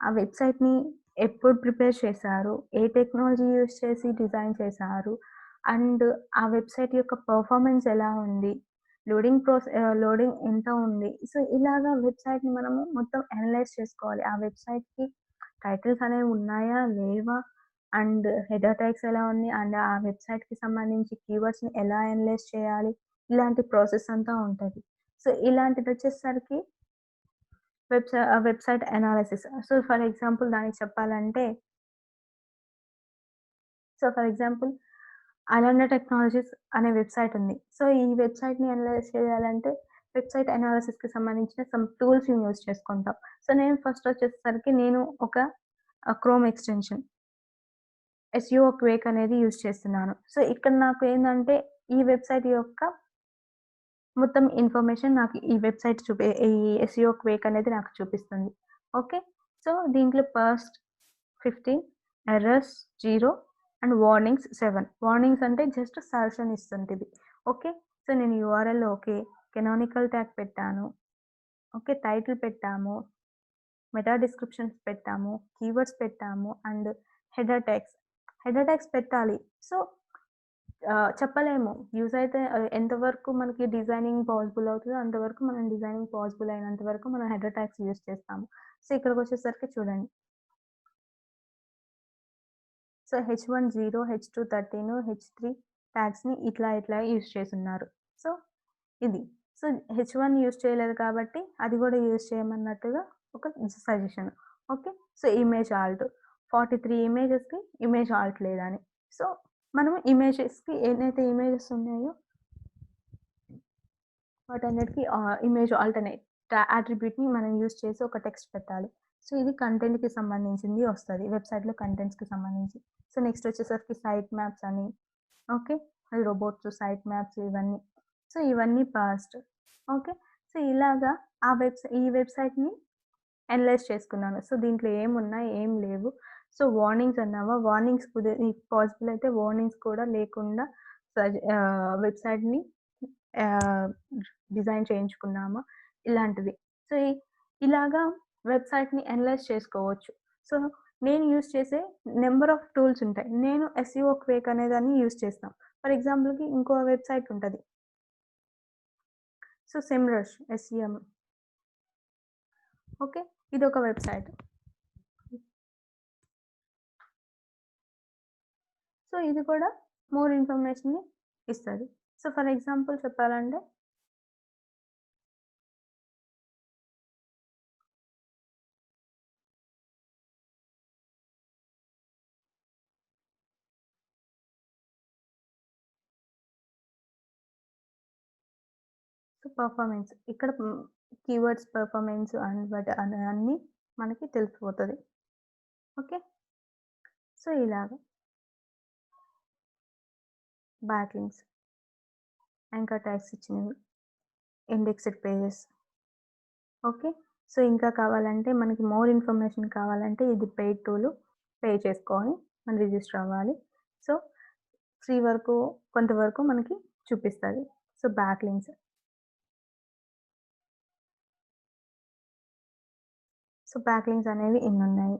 వెబ్‌సైట్‌ని ఎప్పుడు ప్రిపేర్ చేశారు? ఏ టెక్నాలజీ యూజ్ చేసి డిజైన్ చేశారు? అండ్ ఆ వెబ్‌సైట్ యొక్క పెర్ఫార్మన్స్ ఎలా ఉంది? లోడింగ్ ఎంత ఉంది? సో, ఇలాగా వెబ్‌సైట్‌ని మనము మొత్తం అనలైజ్ చేసుకోవాలి. ఆ వెబ్‌సైట్‌కి టైటిల్స్ అనేవి ఉన్నాయా? లేవా? అండ్ హెడర్ ట్యాగ్స్ ఎలా ఉన్నాయి? అండ్ ఆ వెబ్‌సైట్‌కి సంబంధించి కీవర్డ్స్‌ని ఎలా అనలైజ్ చేయాలి? ఇలాంటి ప్రాసెస్ అంతా ఉంటది. సో, ఇలాంటిదొచ్చేసరికి website analysis. So, for example 'అలన్న టెక్నాలజీస్' అనే వెబ్‌సైట్ ఉంది. సో, ఈ వెబ్‌సైట్‌ని అనలైజ్ చేయాలంటే వెబ్‌సైట్ అనాలిసిస్‌కి సంబంధించిన సమ్ టూల్స్‌ని యూజ్ చేసుకుంటాం. సో, నేను ఒక క్రోమ్ ఎక్స్‌టెన్షన్ ఎస్‌ఈఓ క్వేక్ అనేది యూజ్ చేస్తున్నాను. సో, ఇక్కడ నాకు ఏందంటే ఈ వెబ్‌సైట్ యొక్క మొత్తం ఇన్ఫర్మేషన్ నాకు ఈ ఎస్‌ఈఓ క్వేక్ అనేది నాకు చూపిస్తుంది. ఓకే. సో, దీంట్లో first 15 errors 0 and warnings 7. Warnings అంటే జస్ట్ సజెషన్ ఇస్తుంటిది. ఓకే. సో, నేను యూఆర్ఎల్ ఓకే. కానానికల్ ట్యాగ్ పెట్టాను. ఓకే. టైటిల్ పెట్టాము. మెటా డిస్క్రిప్షన్స్ పెట్టాము. కీవర్డ్స్ పెట్టాము. And header tags. Header tags పెట్టాలి. సో, చెప్పలేము. ఎంతవరకు మనకి డిజైనింగ్ పాసిబుల్ అవుతదో అంతవరకు మనం డిజైనింగ్ పాసిబుల్ అయినంత వరకు మనం హెడర్ ట్యాగ్స్ యూజ్ చేస్తాము. సో, ఇక్కడికొచ్చేసరికి చూడండి. సో, హెచ్1 0, హెచ్2 13, హెచ్3 ట్యాగ్స్‌ని ఇట్లా యూజ్ చేసున్నారు. సో, ఇది. సో, హెచ్1 యూజ్ చేయలేదు కాబట్టి అది గూడా యూజ్ చేయమన్నట్టుగా ఒక suggestion. Okay. So, image alt. 43 ఇమేజెస్‌కి ఇమేజ్ ఆల్ట్ లేదని. సో, మనము ఇమేజెస్‌కి ఏదైతే ఇమేజెస్ ఉన్నాయో వాటన్నిటికి ఇమేజ్ ఆల్టర్‌నేట్ అట్రిబ్యూట్‌ని మనం యూజ్ చేసి ఒక టెక్స్ట్ పెట్టాలి. సో, ఇది కంటెంట్‌కి సంబంధించింది వస్తది. వెబ్‌సైట్‌లో కంటెంట్స్‌కి సంబంధించి. సో, నెక్స్ట్ వచ్చేసరికి సైట్ మ్యాప్స్ అని. ఓకే. రోబోట్స్, సైట్ మ్యాప్స్ ఇవన్నీ. సో, ఇవన్నీ పాస్ట్. ఓకే. సో, ఇలాగా ఈ వెబ్‌సైట్‌ని అనలైజ్ చేసుకున్నాను. సో, దీంట్లో ఏమున్నాయి, ఏం లేవు. సో, వార్నింగ్స్ అన్నావా? వార్నింగ్స్ పాసిబుల్ అయితే వార్నింగ్స్ కూడా లేకుండా వెబ్‌సైట్‌ని ఆహ్, డిజైన్ చేయించుకున్నామా? ఇలాంటివి. సో, ఇలాగా వెబ్‌సైట్‌ని అనలైజ్ చేసుకోవచ్చు. సో, నేను యూజ్ చేసే నంబర్ ఆఫ్ టూల్స్ ఉంటాయి. నేను ఎస్‌ఈఓ క్వేక్ అనేదాన్ని యూజ్ చేస్తాం. ఫర్ ఎగ్జాంపుల్‌కి ఇంకో వెబ్‌సైట్ ఉంటది. So, SEMrush SEM. ఓకే. ఇదొక వెబ్‌సైట్. సో, ఇది కూడా మోర్ ఇన్ఫర్మేషన్‌ని ఇస్తది. సో, ఫర్ ఎగ్జాంపుల్ చెప్పాలంటే సో, పెర్ఫార్మెన్స్ ఇక్కడ కీవర్డ్స్ పెర్ఫార్మెన్స్ అండ్ అన్నీ మనకి తెలిసిపోతది. ఓకే. సో, ఇలాగ బ్యాక్‌లింక్స్, యాంకర్ ట్యాగ్స్ ఇచ్చినవి, ఇండెక్స్డ్ పేజెస్. ఓకే. సో, ఇంకా కావాలంటే మనకి మోర్ ఇన్ఫర్మేషన్ కావాలంటే ఇది పెయిడ్ టూల్ పే చేసుకోవాలి. మనం రిజిస్టర్ అవ్వాలి. సో, ఫ్రీ వరకు కొంతవరకు మనకి చూపిస్తది. సో, బ్యాక్‌లింక్స్. సో, బ్యాక్‌లింక్స్ అనేవి ఇన్నున్నాయి.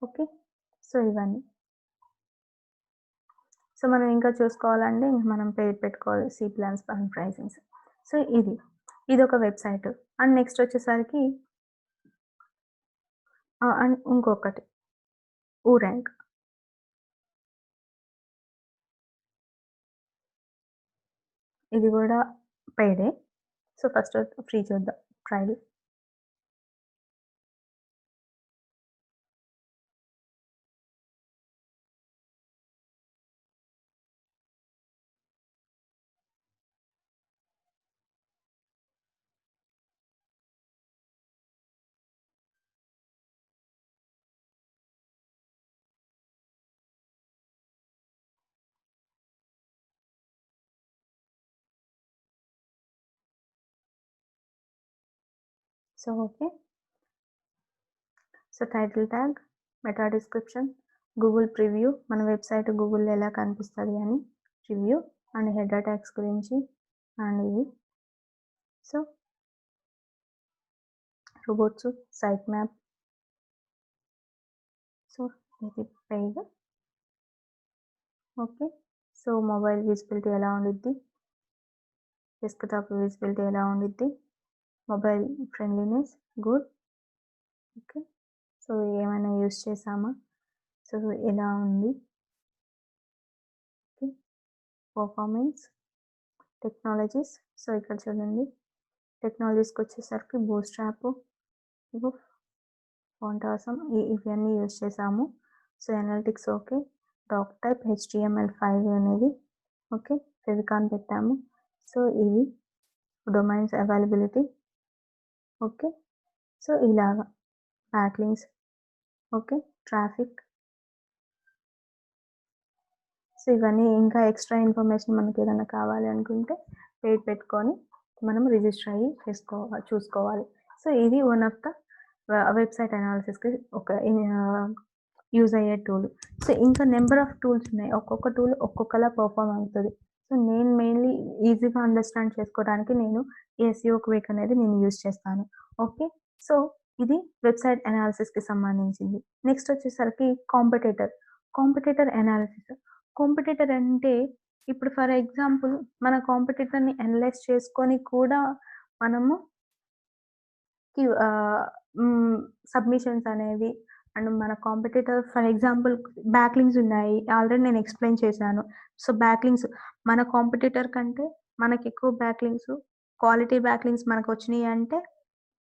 ఓకే. సో, ఇవన్నీ. సో, మనం ఇంకా చూసుకోవాలంటే ఇంక మనం పేరు పెట్టుకోవాలి. See plans and pricings. So, ఇదొక వెబ్‌సైట్. అండ్ నెక్స్ట్ వచ్చేసరికి అండ్ ఇంకొకటి ఊరాంక్. ఇది గూడా పెయిడే. సో, ఫస్ట్ ఫ్రీ చూద్దాం trial. So, okay. So, title tag, meta description, Google preview మన వెబ్‌సైట్ గూగుల్‌లో ఎలా కనిపిస్తది అని రివ్యూ అండ్ హెడర్ ట్యాగ్స్ గురించి అండ్ ఇవి. So, robots, site map. So, ఇది paid. Okay. So, mobile visibility ఎలా ఉండిద్ది? డెస్క్‌టాప్ విజిబిలిటీ ఎలా ఉండిద్ది? Mobile friendliness good. Okay. So, ఏమైనా యూజ్ చేశామా? సో, ఎలా ఉంది? ఓకే. Performance, technologies. సో, ఇక్కడ చూడండి. టెక్నాలజీస్‌కొచ్చేసరికి బూట్‌స్ట్రాప్, ఇగో ఫాంట్ ఆసమ్ ఇవన్నీ యూజ్ చేశాము. So, analytics okay. Doc type HTML5 అనేది ఓకే. ఫెవికాన్ పెట్టాము. సో, ఇవి డొమైన్స్ అవైలబిలిటీ ఓకే. సో, ఇలాగా బ్యాక్‌లింక్స్ ఓకే. ట్రాఫిక్. సో, ఇవన్నీ ఇంకా ఎక్స్‌ట్రా ఇన్ఫర్మేషన్ మనకేదైనా కావాలి అనుకుంటే పెయిడ్ పెట్టుకొని మనం రిజిస్టర్ అయ్యి చూసుకోవాలి. సో, ఇది వన్ ఆఫ్ ద వెబ్‌సైట్ అనాలిసిస్‌కి ఒక యూజ్ అయ్యే టూల్. సో, ఇంకా నంబర్ ఆఫ్ టూల్స్ ఉన్నాయి. ఒక్కొక్క టూల్ ఒక్కొక్కలా పెర్ఫార్మ్ అవుతది. సో, నేను మెయిన్‌లీ ఈజీగా అండర్‌స్టాండ్ చేసుకోవడానికి నేను ఎస్‌ఈఓ క్విక్ అనేది నేను యూజ్ చేస్తాను. ఓకే. సో, ఇది వెబ్‌సైట్ అనాలిసిస్‌కి సంబంధించింది. నెక్స్ట్ వచ్చేసరికి కాంపిటీటర్ అనాలిసిస్. కాంపిటీటర్ అంటే ఇప్పుడు ఫర్ ఎగ్జాంపుల్ మన కాంపిటీటర్‌ని అనలైజ్ చేసుకొని కూడా మనము ఆహ్, హ్మ్. సబ్మిషన్స్ అనేవి అండ్ మన కాంపిటీటర్ ఫర్ ఎగ్జాంపుల్ బ్యాక్‌లింక్స్ ఉన్నాయి. ఆల్రెడీ నేను ఎక్స్‌ప్లెయిన్ చేశాను. సో, బ్యాక్‌లింక్స్ మన కాంపిటీటర్ కంటే మనకెక్కువ బ్యాక్‌లింక్స్, క్వాలిటీ బ్యాక్‌లింక్స్ మనకొచ్చినియి అంటే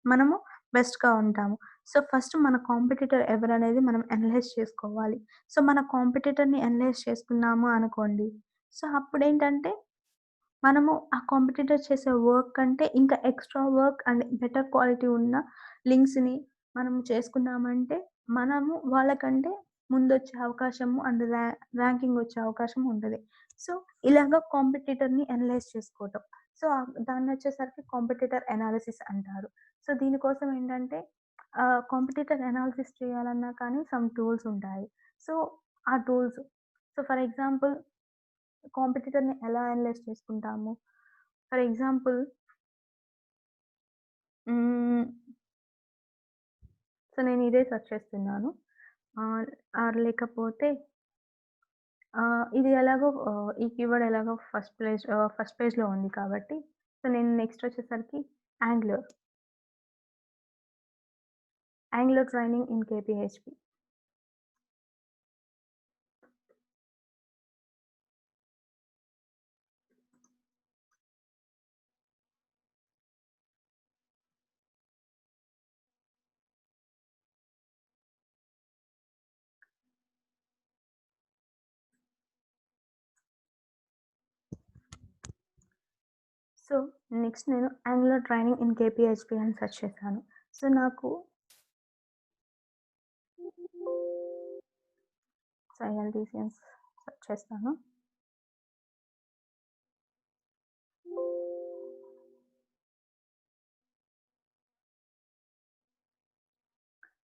మనము బెస్ట్‌గా ఉంటాము. సో, ఫస్ట్ మన కాంపిటీటర్ ఎవరనేది మనం అనలైజ్ చేసుకోవాలి. సో, మన కాంపిటీటర్‌ని అనలైజ్ చేసుకున్నాము అనుకోండి. సో, అప్పుడేంటంటే మనము ఆ కాంపిటీటర్ చేసే వర్క్ కంటే ఇంకా extra work and better quality ఉన్న లింక్స్‌ని మనం చేసుకున్నామంటే, మనము వాళ్ళకంటే ముందొచ్చే అవకాశము అండ్ ర్యాంకింగ్ వచ్చే అవకాశం ఉంటది. సో, ఇలాగ కాంపిటీటర్‌ని అనలైజ్ చేసుకోవటం. సో, దాన్నొచ్చేసరికి కాంపిటీటర్ అనాలిసిస్ అంటారు. సో, దీనికోసం ఏంటంటే కాంపిటీటర్ అనాలిసిస్ చేయాలన్నా కానీ సమ్ టూల్స్ ఉంటాయి. సో, ఆ టూల్స్ ఫర్ ఎగ్జాంపుల్ కాంపిటీటర్‌ని ఎలా అనలైజ్ చేసుకుంటాము? ఫర్ ఎగ్జాంపుల్ హ్మ్. నేను ఇదే సెర్చ్ చేస్తున్నాను. ఆర్ ఆర్ లేకపోతే ఇది ఎలాగో ఈ కీవర్డ్ ఎలాగో ఫస్ట్ పేజ్‌లో ఉంది కాబట్టి నేను నెక్స్ట్ వచ్చేసరికి angler. Angler training in KPHP. So, next నేను యాంగ్లర్ ట్రైనింగ్ ఇన్ కేపీహెచ్‌పీ అని సెర్చ్ చేశాను. సో, నాకు ఐఎల్‌టీసీఎస్ సెర్చ్ చేస్తాను.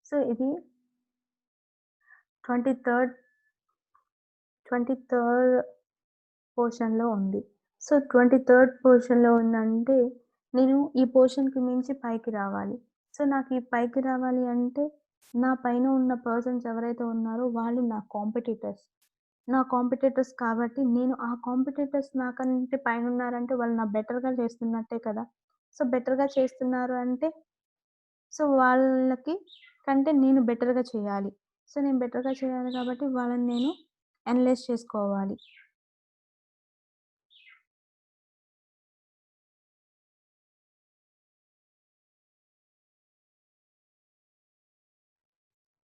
సో, ఇది 23 23 పోర్షన్‌లో ఉంది. సో, 23 పోర్షన్‌లో ఉందంటే, నేను ఈ పోర్షన్‌కి మించి పైకి రావాలి. సో, నాకు ఈ పైకి రావాలి అంటే, నా పైన ఉన్న పర్సన్స్ ఎవరైతే ఉన్నారో వాళ్ళు నా కాంపిటీటర్స్. నా కాంపిటీటర్స్ కాబట్టి, నేను ఆ కాంపిటీటర్స్ నాకంటే పైనున్నారంటే, వాళ్ళు నా బెటర్‌గా చేస్తున్నట్టే కదా! సో, బెటర్‌గా చేస్తున్నారు అంటే, సో, వాళ్ళకి కంటే నేను బెటర్‌గా చేయాలి. సో, నేను బెటర్‌గా చేయాలి కాబట్టి, వాళ్ళని నేను అనలైజ్ చేసుకోవాలి.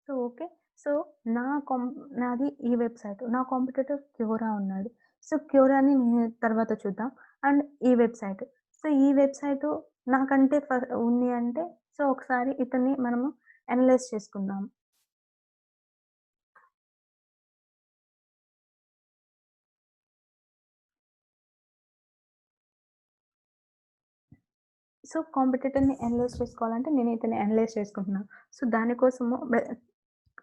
So, okay. సో, నా కాం నాది ఈ వెబ్‌సైట్. నా కాంపిటీటర్ క్యూరా ఉన్నాడు. సో, క్యూరాని నేను తర్వాత చూద్దాం. అండ్ ఈ వెబ్‌సైట్. సో, ఈ వెబ్‌సైటు నాకంటే ఉంది అంటే, సో, ఒకసారి ఇతన్ని మనము అనలైజ్ చేసుకుందాం. సో, కాంపిటీటర్‌ని అనలైజ్ చేసుకోవాలంటే నేను ఇతన్ని అనలైజ్ చేసుకుంటున్నా. సో, దానికోసము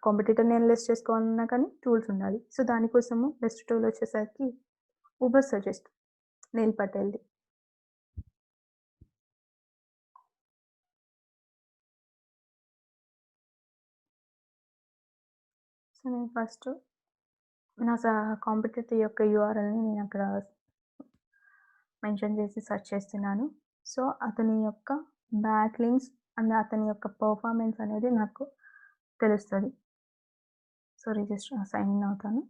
కాంపిటీటర్‌ని అనలైజ్ చేసుకోవాలన్నా కానీ టూల్స్ ఉండాలి. సో, దానికోసము బెస్ట్ టూల్ వచ్చేసరికి ఊబర్ సజెస్ట్, నీల్ పటేల్‌ది. సో, నేను ఫస్ట్ నా కాంపిటీటర్ యొక్క యూఆర్ఎల్‌ని నేనక్కడ మెన్షన్ చేసి సెర్చ్ చేస్తున్నాను. సో, అతని యొక్క బ్యాక్ లింక్స్ అండ్ అతని యొక్క పెర్ఫార్మన్స్ అనేది నాకు తెలుస్తది. సో, సైన్ ఇన్ అవుతాను.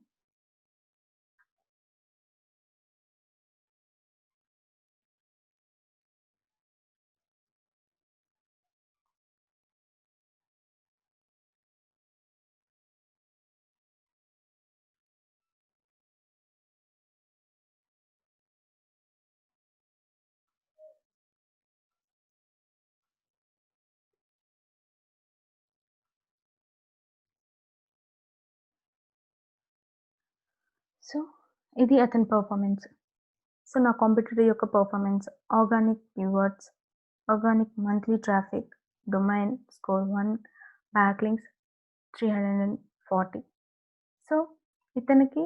సో, ఇది అతని పెర్ఫార్మన్స్. సో, నా కాంపిటీటర్ యొక్క performance, organic keywords, organic monthly traffic, domain score 1, బ్యాక్‌లింక్స్ 340. So, ఇతనికి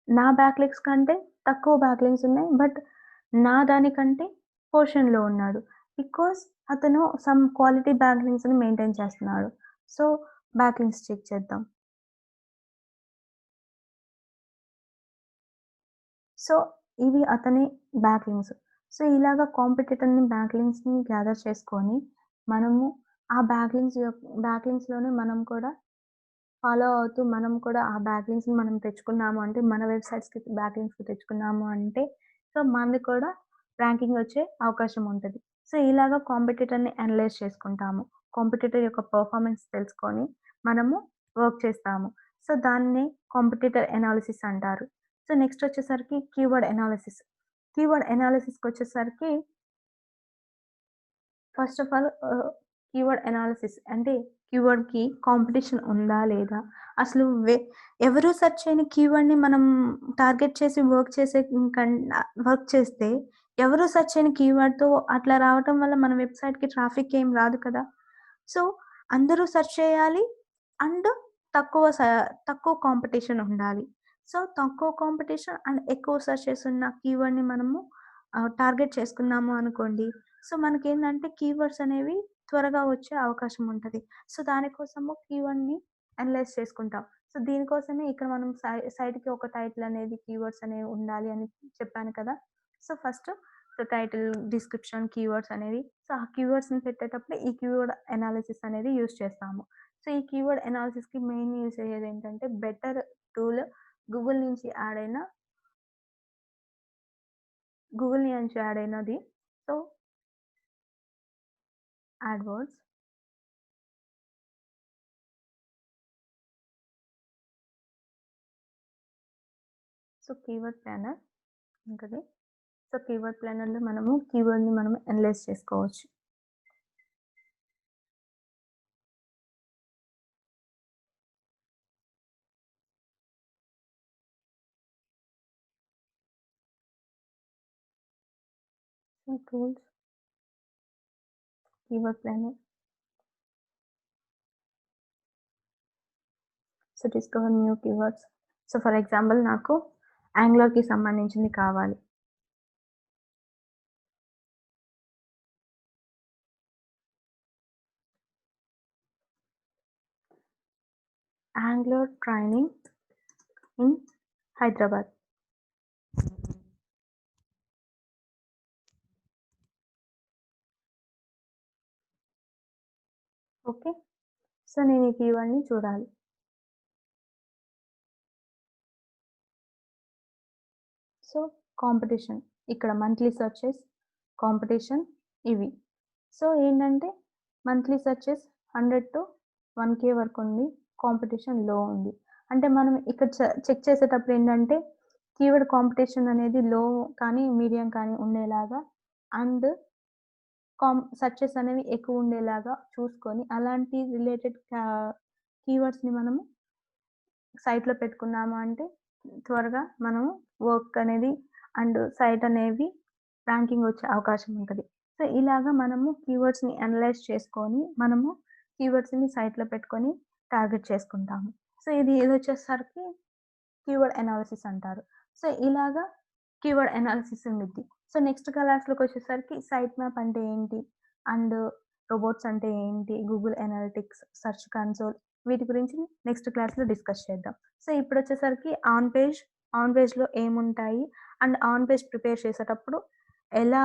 నా బ్యాక్‌లింక్స్ కంటే తక్కువ బ్యాక్‌లింక్స్ ఉన్నాయి. బట్ నా దానికంటే పొజిషన్‌లో ఉన్నాడు. బికాజ్ అతను సమ్ క్వాలిటీ బ్యాక్‌లింక్స్‌ని మెయింటైన్ చేస్తున్నాడు. సో, బ్యాక్‌లింక్స్ చెక్ చేద్దాం. సో, ఇవి అతని బ్యాక్‌లింక్స్. సో, ఇలాగ కాంపిటీటర్‌ని బ్యాక్‌లింక్స్‌ని గ్యాదర్ చేసుకొని, మనము ఆ బ్యాక్‌లింక్స్‌లోనే మనం కూడా ఫాలో అవుతూ, మనం కూడా ఆ బ్యాక్‌లింక్స్‌ని మనం తెచ్చుకున్నాము అంటే, మన వెబ్‌సైట్స్‌కి బ్యాక్‌లింక్స్ తెచ్చుకున్నాము అంటే, సో, మనది కూడా ర్యాంకింగ్ వచ్చే అవకాశం ఉంటది. సో, ఇలాగ కాంపిటీటర్‌ని అనలైజ్ చేసుకుంటాము. కాంపిటీటర్ యొక్క పెర్ఫార్మన్స్ తెలుసుకొని మనము వర్క్ చేస్తాము. సో, దాన్నే కాంపిటీటర్ ఎనాలిసిస్ అంటారు. సో, నెక్స్ట్ వచ్చేసరికి కీవర్డ్ ఎనాలిసిస్. కీవర్డ్ ఎనాలిసిస్‌కొచ్చేసరికి first of all keyword analysis అంటే కీవర్డ్‌కి కాంపిటీషన్ ఉందా? లేదా? అసలు ఎవరు సెర్చ్ చేయని కీవర్డ్‌ని మనం టార్గెట్ చేసి వర్క్ చేస్తే ఎవరు సెర్చ్ చేయని కీవర్డ్‌తో అట్లా రావటం వల్ల మన వెబ్‌సైట్‌కి ట్రాఫిక్ ఏం రాదు కదా! సో, అందరూ సెర్చ్ చేయాలి. అండ్ తక్కువ స తక్కువ కాంపిటీషన్ ఉండాలి. సో, తక్కువ కాంపిటీషన్ అండ్ ఎక్కువ సెర్చెస్ ఉన్న కీవర్డ్‌ని మనము టార్గెట్ చేసుకున్నాము అనుకోండి. సో, మనకేందంటే కీవర్డ్స్ అనేవి త్వరగా వచ్చే అవకాశం ఉంటది. సో, దానికోసము కీవర్డ్‌ని అనలైజ్ చేసుకుంటాం. సో, దీనికోసమే ఇక్కడ మనం సైట్‌కి ఒక టైటిల్ అనేది కీవర్డ్స్ అనేవి ఉండాలి అని చెప్పాను కదా! So, first title, description, keywords అనేవి. సో, ఆ కీవర్డ్స్‌ని పెట్టేటప్పుడు ఈ కీవర్డ్ అనాలిసిస్ అనేది యూజ్ చేస్తాము. సో, ఈ కీవర్డ్ అనాలిసిస్‌కి మెయిన్ యూజ్ అయ్యేదేంటంటే బెటర్ టూల్ గూగుల్ నుంచి యాడ్ అయిన గూగుల్ నుంచి యాడ్ అయినది. So, AdWords. So, keyword planner ఉంటది. సో, కీవర్డ్ ప్లానర్‌లో మనము కీవర్డ్‌ని మనం అనలైజ్ చేసుకోవచ్చు. So, tools, keyword planner. So, discover new keywords. So, for example నాకు యాంగ్లర్‌కి సంబంధించింది కావాలి. Angular training in Hyderabad. Okay. So, నేను ఈ కీవర్డ్‌ని చూడాలి. So, competition. ఇక్కడ మంత్లీ సెర్చెస్, కాంపిటీషన్ ఇవి. సో, ఏంటంటే మంత్లీ సెర్చెస్ 100-1K వరకు ఉంది. కాంపిటీషన్ లో ఉంది. అంటే మనం ఇక్కడ చెక్ చేసేటప్పుడు ఏంటంటే కీవర్డ్ కాంపిటీషన్ అనేది లో కానీ, మీడియం కానీ ఉండేలాగా అండ్ సెర్చెస్ అనేవి ఎక్కువ ఉండేలాగా చూసుకొని అలాంటి రిలేటెడ్ కీవర్డ్స్‌ని మనము సైట్‌లో పెట్టుకున్నాము అంటే త్వరగా మనము వర్క్ అనేది అండ్ సైట్ అనేవి ర్యాంకింగ్ వచ్చే అవకాశం ఉంటది. సో, ఇలాగా మనము కీవర్డ్స్‌ని అనలైజ్ చేసుకొని, మనము కీవర్డ్స్‌ని సైట్‌లో పెట్టుకొని టార్గెట్ చేసుకుంటాము. సో, ఇదొచ్చేసరికి కీవర్డ్ అనాలిసిస్ అంటారు. సో, ఇలాగా కీవర్డ్ అనాలిసిస్ ఉండిద్ది. సో, నెక్స్ట్ క్లాస్‌లోకొచ్చేసరికి సైట్ మ్యాప్ అంటే ఏంటి? అండ్ రోబోట్స్ అంటే ఏంటి? గూగుల్ అనలిటిక్స్, సెర్చ్ కన్సోల్ వీటి గురించి నెక్స్ట్ క్లాస్‌లో డిస్కస్ చేద్దాం. సో, ఇప్పుడొచ్చేసరికి ఆన్ పేజ్‌లో ఏముంటాయి? అండ్ ఆన్ పేజ్ ప్రిపేర్ చేసేటప్పుడు ఎలా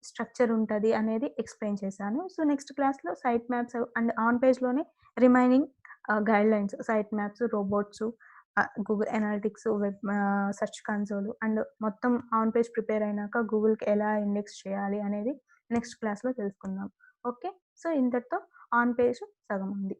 స్ట్రక్చర్ ఉంటది అనేది ఎక్స్‌ప్లెయిన్ చేశాను. సో, నెక్స్ట్ క్లాస్‌లో సైట్ మ్యాప్స్ అండ్ ఆన్ పేజ్‌లోనే remaining guidelines site maps, robots Google analytics, search console and మొత్తం ఆన్ పేజ్ ప్రిపేర్ అయినాక గూగుల్‌కి ఎలా ఇండెక్స్ చేయాలి అనేది నెక్స్ట్ క్లాస్‌లో తెలుసుకుందాం. ఓకే. సో, ఇంతటితో ఆన్ పేజ్ సగం ఉంది.